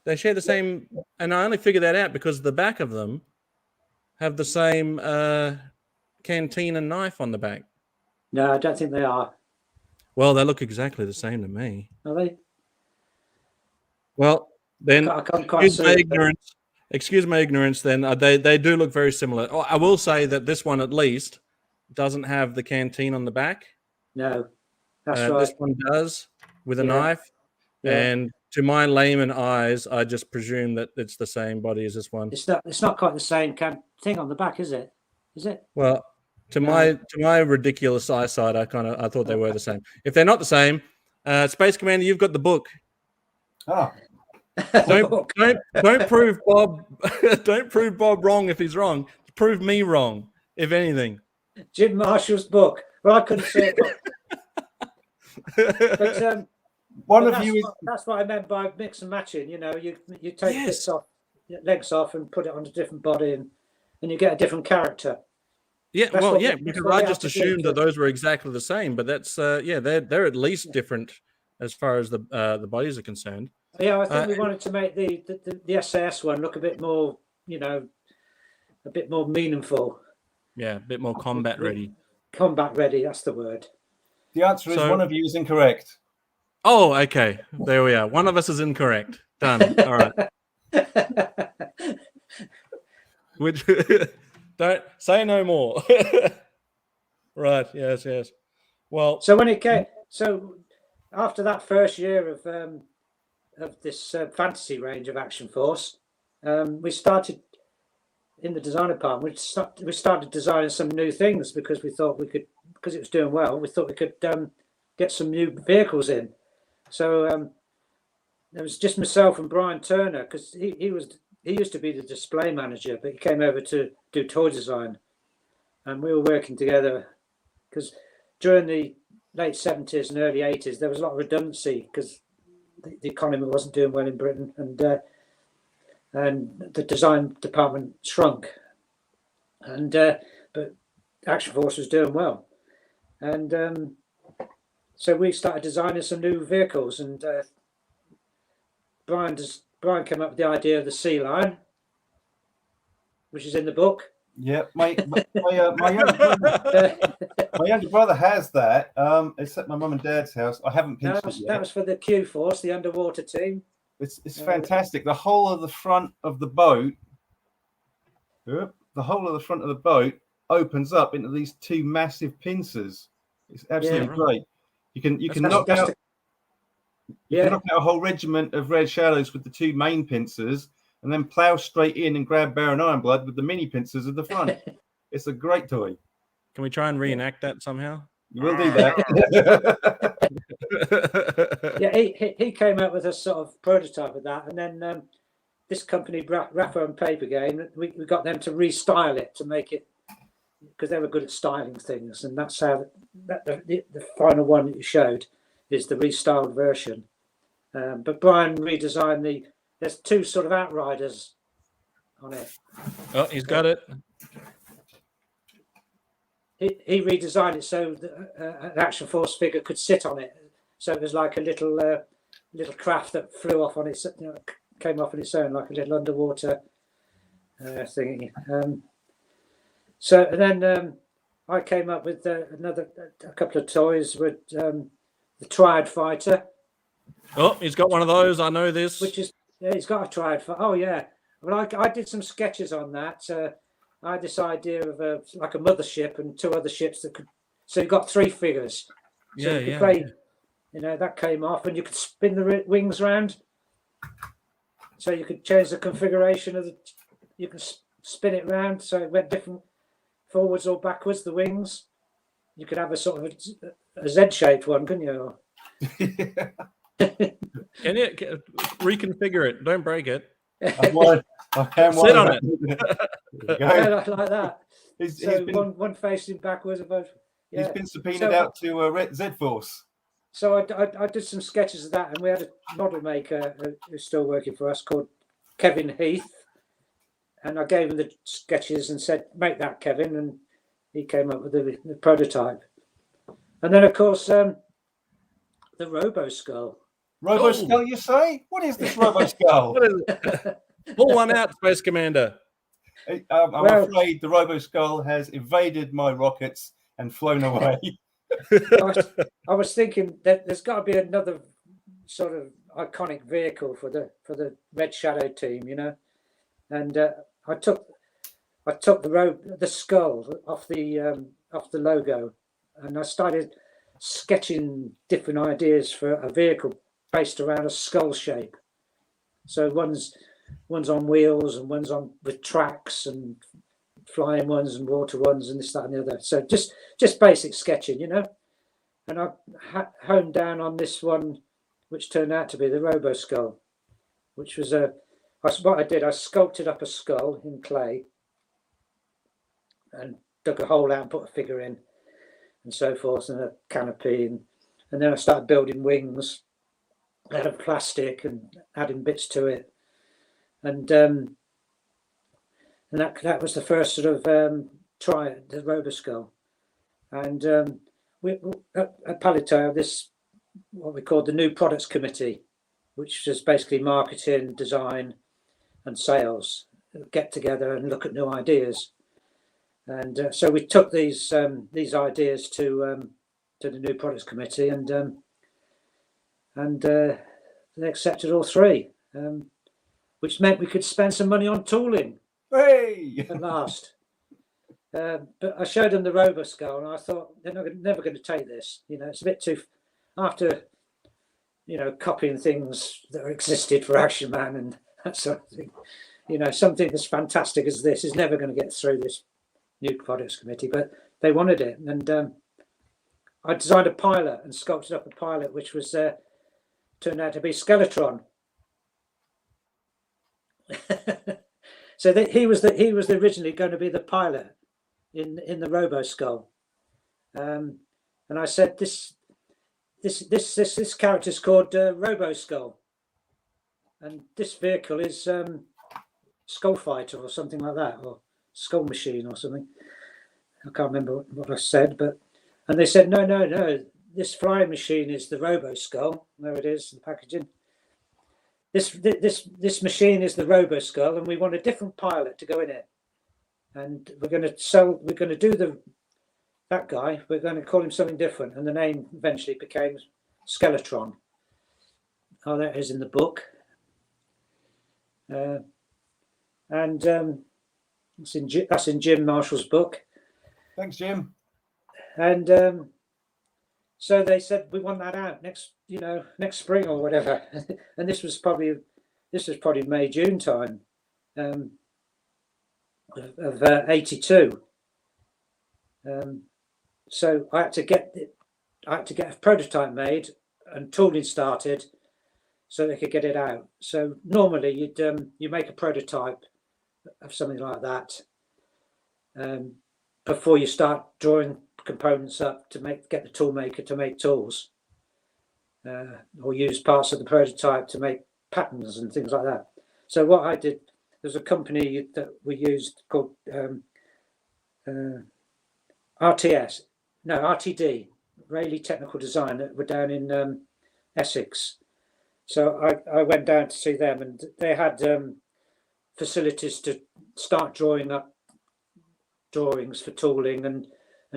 They share the same, and I only figured that out because the back of them have the same canteen and knife on the back. No, I don't think they are. Well, they look exactly the same to me. Are they? Well, then excuse my ignorance. Then they do look very similar. Oh, I will say that this one at least doesn't have the canteen on the back. No, that's right. This one does with a knife, and to my layman eyes, I just presume that it's the same body as this one. It's not quite the same thing on the back, is it? Is it? Well, to my ridiculous eyesight, I thought they were the same. If they're not the same, Space Commander, you've got the book. Oh. Don't prove Bob don't prove Bob wrong if he's wrong. Prove me wrong, if anything. Jim Marshall's book. Well, I couldn't see it. But that's what I meant by mix and matching. You know, you take bits off, legs off, and put it on a different body, and you get a different character. Yeah, because I just assumed that those were exactly the same, but that's they're at least different as far as the bodies are concerned. Yeah, I think we wanted to make the SAS one look a bit more, a bit more meaningful. Yeah, a bit more combat ready. Combat ready, that's the word. The answer is one of you is incorrect. Oh, okay. There we are. One of us is incorrect. Done. All right. Which don't say no more. Right. Yes. Well, so when it came, after that first year of this fantasy range of Action Force, we started in the design department. We started designing some new things because we thought we could, because it was doing well. We thought we could get some new vehicles in. So there was just myself and Brian Turner, because he used to be the display manager, but he came over to do toy design, and we were working together because during the late 70s and early 80s there was a lot of redundancy because the economy wasn't doing well in Britain, and the design department shrunk, and but Action Force was doing well, and so we started designing some new vehicles, and Brian came up with the idea of the sea lion, which is in the book. Yeah, my younger brother has that. It's at my mum and dad's house. I haven't pinched it yet. That was for the Q Force, the underwater team. It's fantastic. The whole of the front of the boat, opens up into these two massive pincers. It's absolutely great. You can knock out a whole regiment of red shadows with the two main pincers, and then plow straight in and grab Baron Ironblood with the mini pincers at the front. It's a great toy. Can we try and reenact that somehow? You will do that. Yeah, he came up with a sort of prototype of that, and then this company, Raffo and Paper Game, we got them to restyle it to make it, because they were good at styling things, and that's how the final one that you showed is the restyled version. But Brian redesigned there's two sort of outriders on it. Oh, he's got it. He redesigned it so that an Action Force figure could sit on it. So it was like a little craft that flew off on its, came off on its own, like a little underwater thingy. So and then I came up with a couple of toys with the Triad Fighter. Oh, he's got one of those. I know this. Which is, he's got a Triad Fighter. Oh yeah. Well, I did some sketches on that. I had this idea of like a mothership and two other ships that could. So you got three figures. So you could play. You know, that came off, and you could spin the wings around. So you could change the configuration of the. You can spin it around, so it went different forwards or backwards. The wings. You could have a sort of a Z-shaped one, couldn't you? Can you reconfigure it? Don't break it. I can sit on it. Yeah, like that. He's one facing backwards. He's been subpoenaed out to Z Force. So I did some sketches of that, and we had a model maker who's still working for us called Kevin Heath, and I gave him the sketches and said, "Make that, Kevin," and he came up with the prototype. And then, of course, the Robo Skull. Robo Skull, you say? What is this Robo Skull? What is it? Pull one out, Space Commander. I'm afraid the Robo Skull has evaded my rockets and flown away. I was thinking that there's got to be another sort of iconic vehicle for the Red Shadow team, you know. And I took the skull off the logo, and I started sketching different ideas for a vehicle based around a skull shape. So one's on wheels, and one's on with tracks, and flying ones and water ones, and this, that, and the other. So just basic sketching, you know. And I honed down on this one, which turned out to be the Robo Skull, which was what I did. I sculpted up a skull in clay and dug a hole out and put a figure in, and so forth, and a canopy, and then I started building wings out of plastic and adding bits to it, and that was the first sort of try at the Roboskull. And we at Palletoy have this, what we call the New Products Committee, which is basically marketing, design, and sales, get together and look at new ideas. And so we took these ideas to the New Products Committee, and they accepted all three, which meant we could spend some money on tooling. Hey! At last. But I showed them the Roboskull, and I thought they're never going to take this. You know, it's a bit too, after, you know, copying things that existed for Action Man and that sort of thing. You know, something as fantastic as this is never going to get through this New Products Committee, but they wanted it. And I designed a pilot and sculpted up a pilot, which was turned out to be Skeletron. So that he was originally going to be the pilot in the Roboskull, and I said this character is called Roboskull, and this vehicle is Skull Fighter or something like that, or Skull Machine or something. I can't remember what I said, and they said no, this flying machine is the Roboskull. There it is, the packaging. this machine is the Robo Skull, and we want a different pilot to go in it. And we're going to do that guy. We're going to call him something different, and the name eventually became Skeletron. Oh, that is in the book. That's in Jim Marshall's book. Thanks, Jim. And so they said we want that out next spring or whatever. And this was probably May, June time of 82. So I had to get a prototype made and tooling started so they could get it out. So normally you make a prototype of something like that before you start drawing components up to get the tool maker to make tools, or use parts of the prototype to make patterns and things like that. So what I did, there's a company that we used called RTD, Rayleigh Technical Design, that were down in Essex. So I went down to see them, and they had facilities to start drawing up drawings for tooling and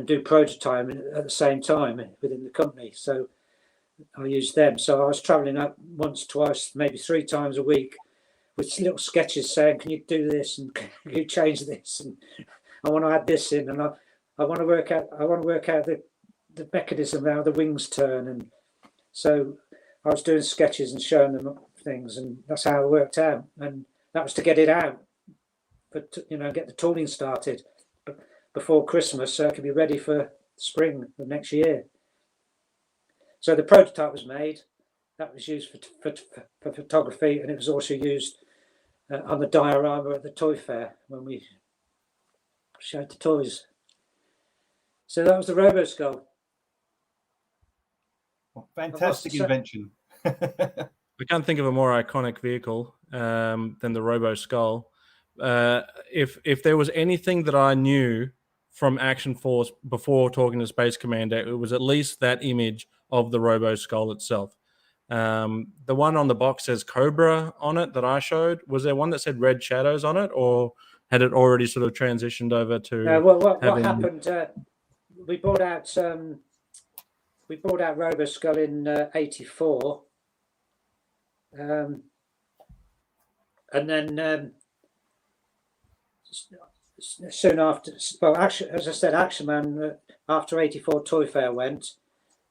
do prototyping at the same time within the company. So I used them. So I was traveling up once, twice, maybe 3 times a week with little sketches saying, can you do this, and can you change this, and I want to add this in, and I want to work out the mechanism, how the wings turn. And so I was doing sketches and showing them things, and that's how it worked out. And that was to get it out, but get the tooling started before Christmas, so it could be ready for spring of next year. So the prototype was made. That was used for photography, and it was also used on the diorama at the toy fair when we showed the toys. So that was the Robo Skull. Well, fantastic invention. We can't think of a more iconic vehicle than the Robo Skull. If there was anything that I knew from Action Force before talking to Space Commander, it was at least that image of the Robo Skull itself. The one on the box says Cobra on it that I showed. Was there one that said Red Shadows on it, or had it already sort of transitioned over to? What happened? We brought out Robo Skull in '84, and then soon after, well, as I said, Action Man after '84 Toy Fair went,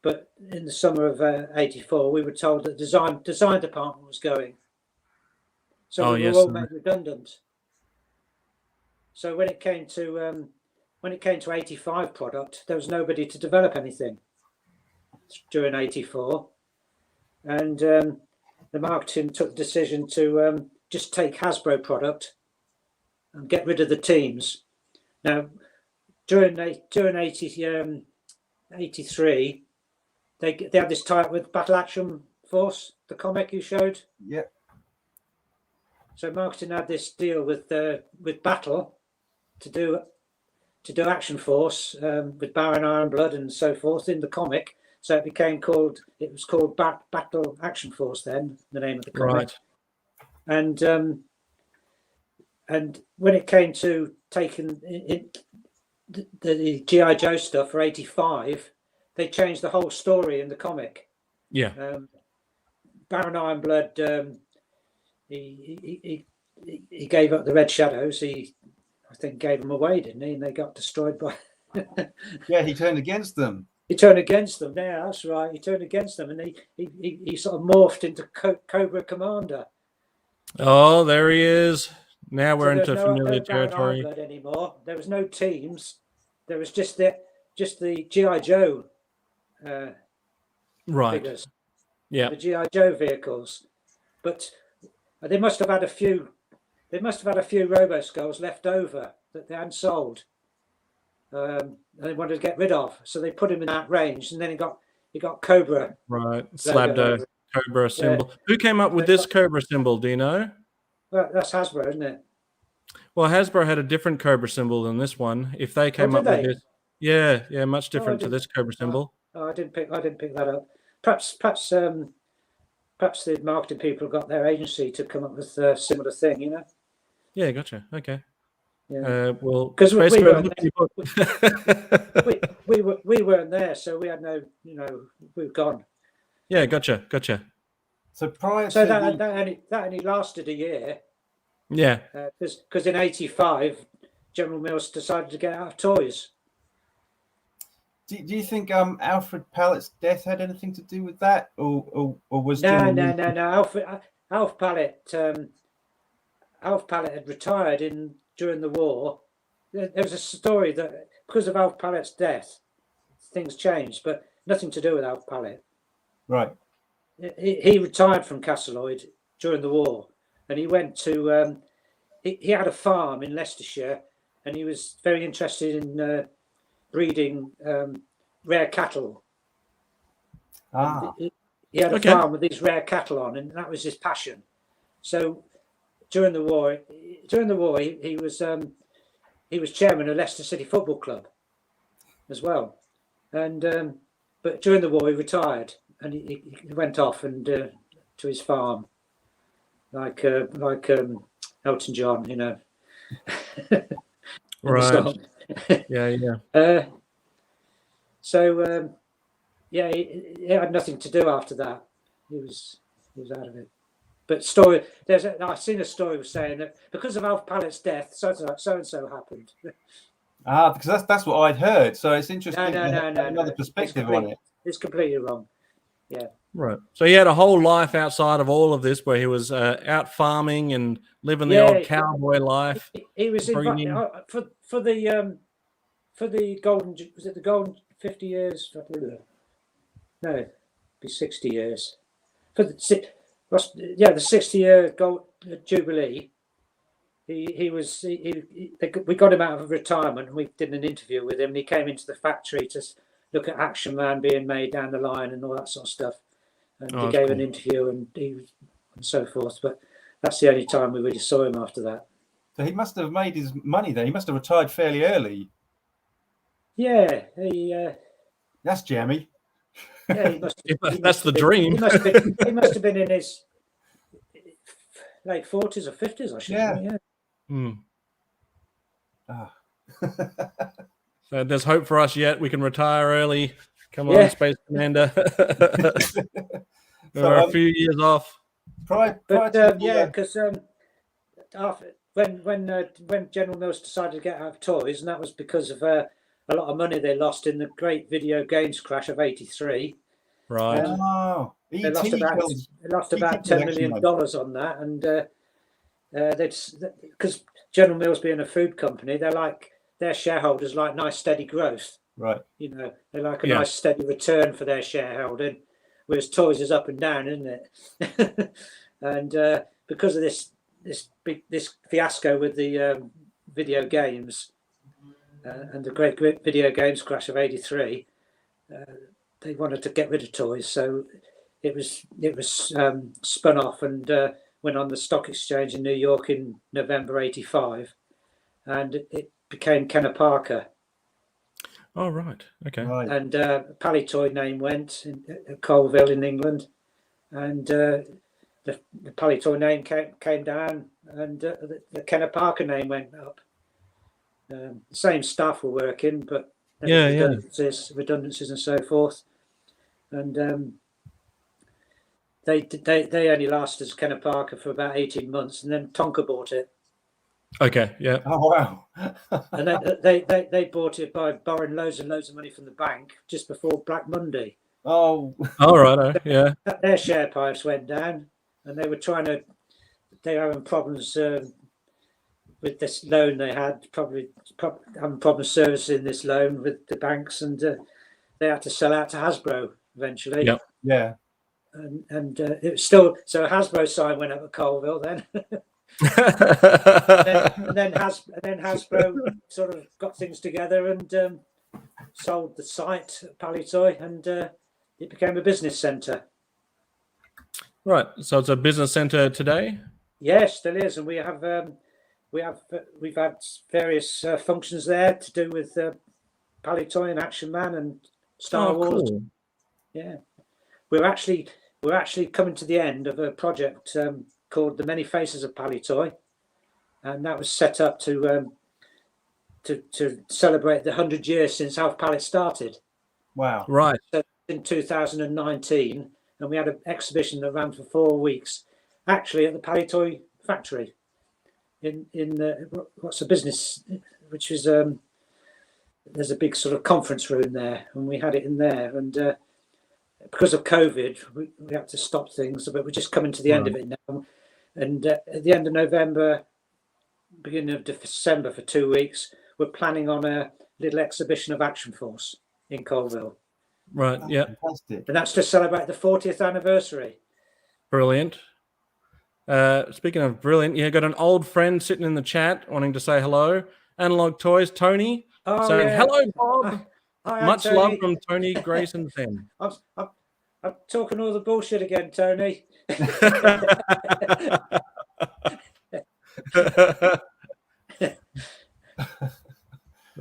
but in the summer of '84 we were told that design department was going, so we were all made redundant. So when it came to '85 product, there was nobody to develop anything during '84, and the marketing took the decision to just take Hasbro product and get rid of the teams. Now, during '83, they had this tie-up with Battle Action Force, the comic you showed. Yeah. So marketing had this deal with Battle to do Action Force with Baron Ironblood and so forth in the comic. So it was called Battle Action Force then, the name of the comic. Right. And when it came to taking the G.I. Joe stuff for '85, they changed the whole story in the comic. Yeah. Baron Ironblood, he gave up the Red Shadows. I think gave them away, didn't he? And they got destroyed by. Yeah, he turned against them. He turned against them. Yeah, that's right. He turned against them, and he sort of morphed into Cobra Commander. Oh, there he is. Now we're into familiar territory. Anymore. There was no teams. There was just the G.I. Joe figures. Yeah. The G.I. Joe vehicles. But they must have had a few. They must have had a few Robo Skulls left over that they hadn't sold. They wanted to get rid of, so they put him in that range, and then he got Cobra. Right, slabbed a Cobra symbol. Yeah. Who came up with this Cobra symbol? Do you know? Well, that's Hasbro, isn't it? Well, Hasbro had a different Cobra symbol than this one. If they came up with this, yeah, much different to this Cobra symbol. I didn't pick that up. Perhaps perhaps the marketing people got their agency to come up with a similar thing, you know. Yeah, gotcha. Okay. Yeah. Well, Because we weren't there. we weren't there, so we had no, you know, we've gone. Yeah, gotcha. So prior So to that only lasted a year. Yeah. Because in '85, General Mills decided to get out of toys. do you think Alfred Pallett's death had anything to do with that, or was No. Alf Pallet had retired during the war. There was a story that because of Alf Pallet's death, things changed, but nothing to do with Alf Pallet. Right. He retired from Castleloyd during the war, and he went to. He had a farm in Leicestershire, and he was very interested in breeding rare cattle. He had a farm with these rare cattle on, and that was his passion. So during the war, he was chairman of Leicester City Football Club as well, and but during the war he retired, and he went off and to his farm, like Elton John, you know. Right. Yeah. So he had nothing to do after that. He was out of it. But I've seen a story was saying that because of Alf Pallet's death, so and so happened. Because that's what I'd heard. So it's interesting. No. Another perspective on it. It's completely wrong. Yeah. Right. So he had a whole life outside of all of this, where he was out farming and living the old cowboy life. He was for the golden. Was it the golden 50 years? No, it'd be 60 years. For the 60-year gold jubilee. We got him out of retirement, and we did an interview with him. And he came into the factory to look at Action Man being made down the line and all that sort of stuff. And he gave an interview and so forth. But that's the only time we really saw him after that. So he must have made his money there. He must have retired fairly early. Yeah, that's jammy. Yeah, he must. That's the dream. He must have been in his late 40s or 50s, I should say. Yeah. So there's hope for us yet. We can retire early. Come on, Space Commander. We're a few years off. Because when General Mills decided to get out of toys, and that was because of a lot of money they lost in the great video games crash of '83. Right. They lost about $10 million on that, and because General Mills being a food company, their shareholders like nice steady growth. Right. You know, they like a nice steady return for their shareholding, whereas toys is up and down, isn't it? And because of this fiasco with the video games and the great video games crash of '83, they wanted to get rid of toys, so it was spun off and went on the stock exchange in New York in November '85, and it became Kenner Parker. Oh, right. Okay. Right. And Palitoy name went at Colville in England, and the Palitoy name came down, and the Kenner Parker name went up. The same staff were working, but redundancies and so forth. And they only lasted as Kenner Parker for about 18 months, and then Tonka bought it. Okay, yeah. Oh, wow. And they bought it by borrowing loads and loads of money from the bank just before Black Monday. Oh. All right, yeah. Their share price went down, and they were having problems with this loan they had, probably having problems servicing this loan with the banks, and they had to sell out to Hasbro eventually. Yep. Yeah. And it was still, so Hasbro sign went up at Colville then. and then Hasbro sort of got things together and sold the site at Palletoy, and it became a business centre. Right, so it's a business centre today. Yes, still is, and we've had various functions there to do with Palitoy and Action Man and Star Wars. Cool. Yeah, we're actually we're actually coming to the end of a project called The Many Faces of Palitoy, and that was set up to celebrate the 100 years since Half Pallet started. Wow! Right. So in 2019, and we had an exhibition that ran for 4 weeks, actually at the Palitoy factory in what's a business, which is there's a big sort of conference room there, and we had it in there, and because of COVID, we had to stop things, but we're just coming to the end of it now. And at the end of November, beginning of December, for 2 weeks, we're planning on a little exhibition of Action Force in Colville. Right. Yeah. Fantastic. And that's to celebrate the 40th anniversary. Brilliant. Speaking of brilliant, yeah, got an old friend sitting in the chat wanting to say hello. Analog Toys, Tony. Saying hello, Bob. Hi, Much Tony. love from Tony, Grace, and Tim. I'm talking all the bullshit again, Tony.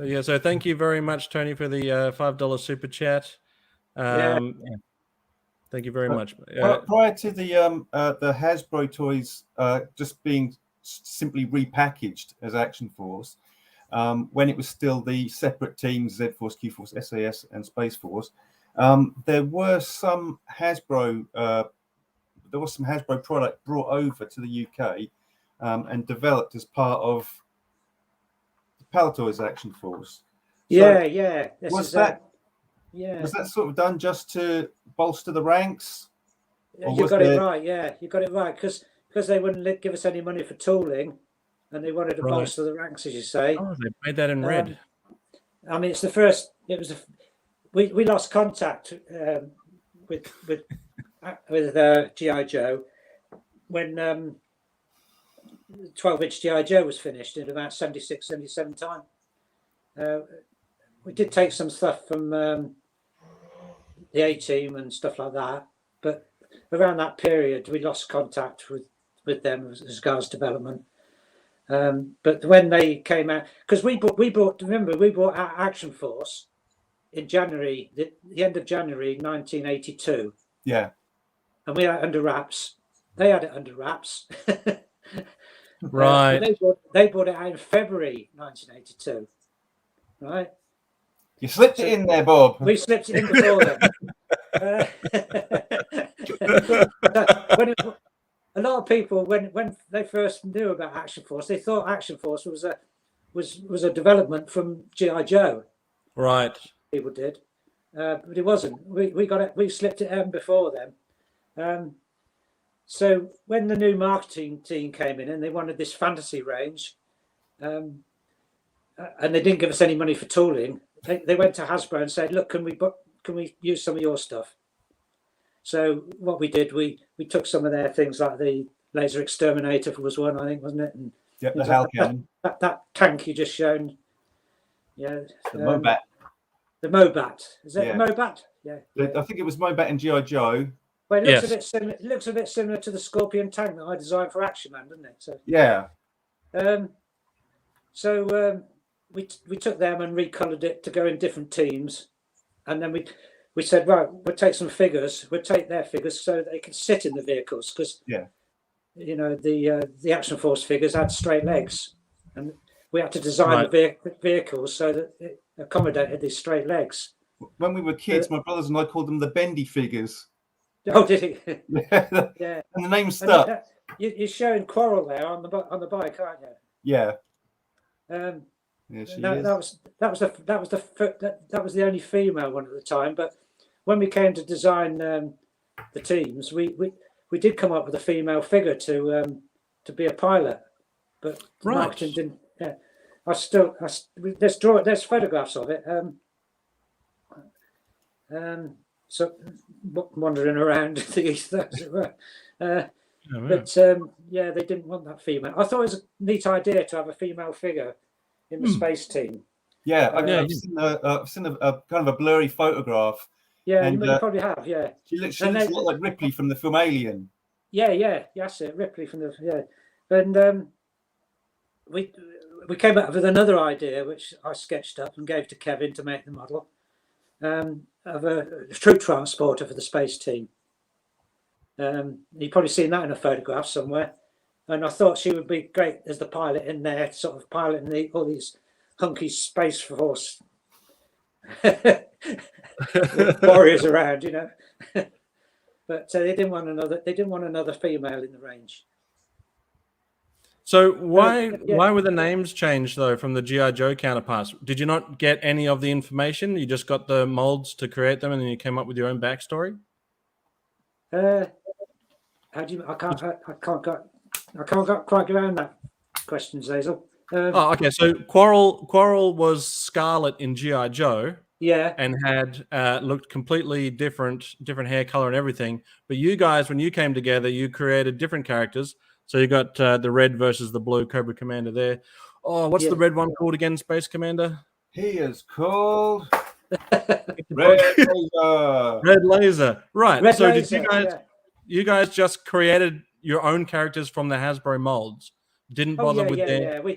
Yeah, so thank you very much, Tony, for the $5 super chat. Yeah. Thank you very much. Prior to the Hasbro toys just being simply repackaged as Action Force, when it was still the separate teams, Z Force, Q Force, SAS, and Space Force, there was some Hasbro product brought over to the UK and developed as part of the Palitoy's Action Force. So Was that sort of done just to bolster the ranks? You got it right. Yeah, you got it right, because they wouldn't give us any money for tooling, and they wanted to bolster the ranks, as you say. Oh, they made that in red. I mean, it's the first. It was we lost contact with GI Joe when 12-inch GI Joe was finished in about 76, 77 time. We did take some stuff from the A-Team and stuff like that, but around that period we lost contact with them as regards development. But when they came out, because we bought our Action Force in January, the end of January 1982. Yeah. And we had it under wraps. They had it under wraps. Right. They bought it out in February 1982. Right. You slipped it in there, Bob. We slipped it in before them. A lot of people, when they first knew about Action Force, they thought Action Force was a development from GI Joe. Right. People did, but it wasn't. We got it. We slipped it in before them. So when the new marketing team came in and they wanted this fantasy range, and they didn't give us any money for tooling, they went to Hasbro and said, "Look, can we use some of your stuff?" So what we did, we took some of their things, like the Laser Exterminator was one, I think, wasn't it? And yep, the Hell Cannon. That tank you just shown. Yeah. The Mobat. The Mobat. Is that Yeah. the Mobat? Yeah. I think it was Mobat and GI Joe. Well, it looks a bit similar to the Scorpion tank that I designed for Action Man, doesn't it? So yeah. We took them and recolored it to go in different teams, and then we said, right, we'll take some figures. We'll take their figures so that they can sit in the vehicles, because you know the Action Force figures had straight legs, and we had to design the vehicles so that it accommodated these straight legs. When we were kids, my brothers and I called them the bendy figures. Oh, did he? Yeah. And the name stuck. You're showing Quarrel there on the bike, aren't you? Yeah. That was the only female one at the time. But when we came to design the teams, we did come up with a female figure to be a pilot, but marketing didn't. Yeah, there's photographs of it. So wandering around the east, as it were. But they didn't want that female. I thought it was a neat idea to have a female figure in the space team. Yeah, I've seen a kind of a blurry photograph. Yeah, and you probably have. Yeah, she looks a lot like Ripley from the film Alien. Yeah, that's it. Ripley from the and we came up with another idea which I sketched up and gave to Kevin to make the model of a troop transporter for the space team. You've probably seen that in a photograph somewhere. And I thought she would be great as the pilot in there, sort of piloting all these hunky Space Force warriors around, you know. But they didn't want another female in the range. So why were the names changed though from the G.I. Joe counterparts? Did you not get any of the information? You just got the molds to create them, and then you came up with your own backstory. How do you? I can't quite get around that question, Zazel. Okay. So Quarrel was Scarlet in G.I. Joe. Yeah. And had looked completely different hair color and everything. But you guys, when you came together, you created different characters. So you got the red versus the blue Cobra Commander there. Oh, what's the red one called again, Space Commander? He is called Red Laser. Red Laser. Right. Red so Laser, did you guys just created your own characters from the Hasbro molds? Didn't bother with their... We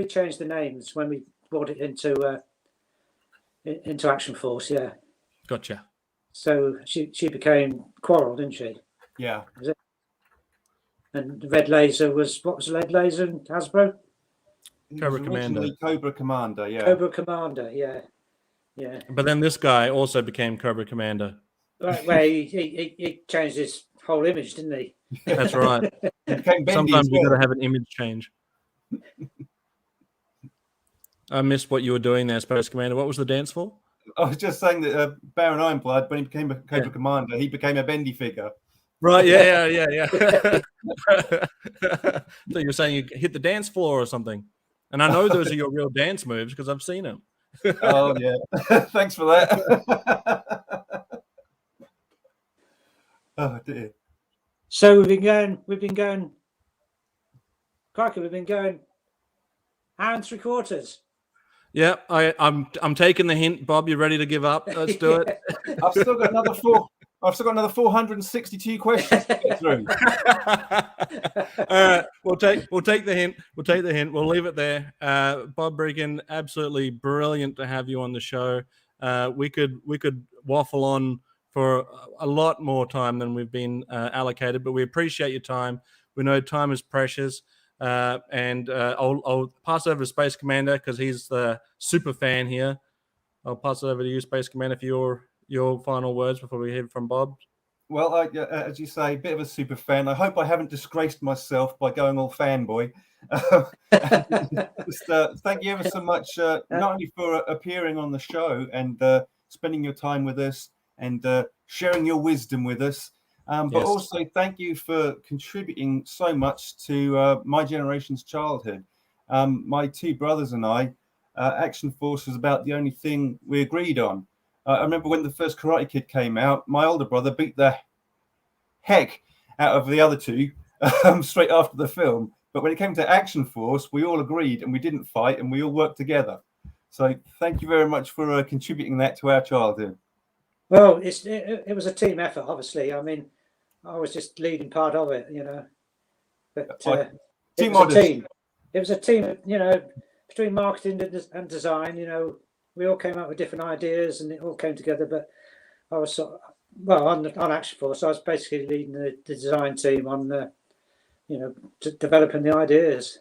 changed the names when we brought it into Action Force, yeah. Gotcha. So she became Quarrel, didn't she? Yeah. Was it? And Red Laser was, what was Red Laser in Hasbro? Cobra Commander. Cobra Commander, yeah. Cobra Commander, yeah. Yeah. But then this guy also became Cobra Commander. Right, where he changed his whole image, didn't he? That's right. Sometimes you got to have an image change. I missed what you were doing there, Space Commander. What was the dance for? I was just saying that Baron Ironblood, when he became a Cobra Commander, he became a bendy figure. Right, yeah. So you're saying you hit the dance floor or something. And I know those are your real dance moves because I've seen them. Oh, yeah. Thanks for that. Oh, dear. So we've been going hour and 3/4. Yeah, I'm taking the hint, Bob. You ready to give up? Let's do it. I've still got another 462 questions to get through. All right, we'll take the hint. We'll leave it there. Bob Brechin, absolutely brilliant to have you on the show. We could waffle on for a lot more time than we've been allocated, but we appreciate your time. We know time is precious. And I'll pass over to Space Commander because he's the super fan here. I'll pass it over to you, Space Commander, for your final words before we hear from Bob. Well, as you say, a bit of a super fan. I hope I haven't disgraced myself by going all fanboy. Thank you ever so much, not only for appearing on the show and spending your time with us and sharing your wisdom with us. But also thank you for contributing so much to my generation's childhood. My two brothers and I, Action Force was about the only thing we agreed on. I remember when the first Karate Kid came out, my older brother beat the heck out of the other two straight after the film. But when it came to Action Force, we all agreed and we didn't fight and we all worked together. So thank you very much for contributing that to our childhood. Well, it was a team effort, obviously. I mean, I was just leading part of it, you know. But it was a team. It was a team, you know, between marketing and design. You know, we all came up with different ideas, and it all came together. But I was on Action Force, I was basically leading the design team on, developing the ideas.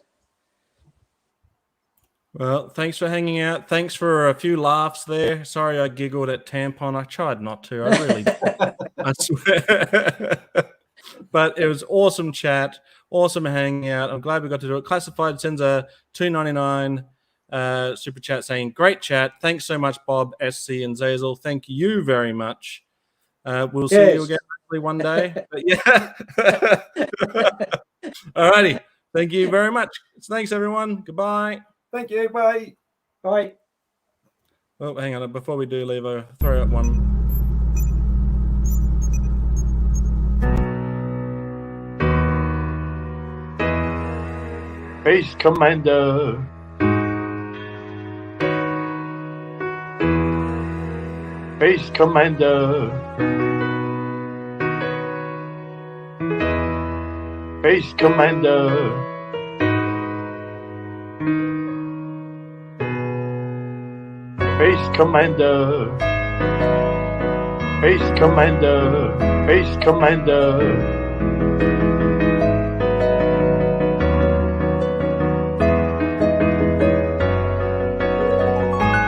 Well, thanks for hanging out. Thanks for a few laughs there. Sorry I giggled at tampon. I tried not to. I really did. I swear. But it was awesome chat. Awesome hanging out. I'm glad we got to do it. Classified sends a $2.99 super chat saying, great chat. Thanks so much, Bob, SC, and Zazel. Thank you very much. We'll see you again hopefully one day. But yeah. All righty. Thank you very much. Thanks, everyone. Goodbye. Thank you. Bye. Bye. Oh, hang on. Before we do leave, I'll throw out one. Space Commander. Space Commander. Space Commander. Space Commander. Space Commander. Space Commander.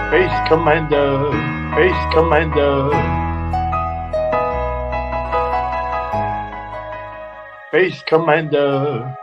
Space Commander. Space Commander. Space Commander.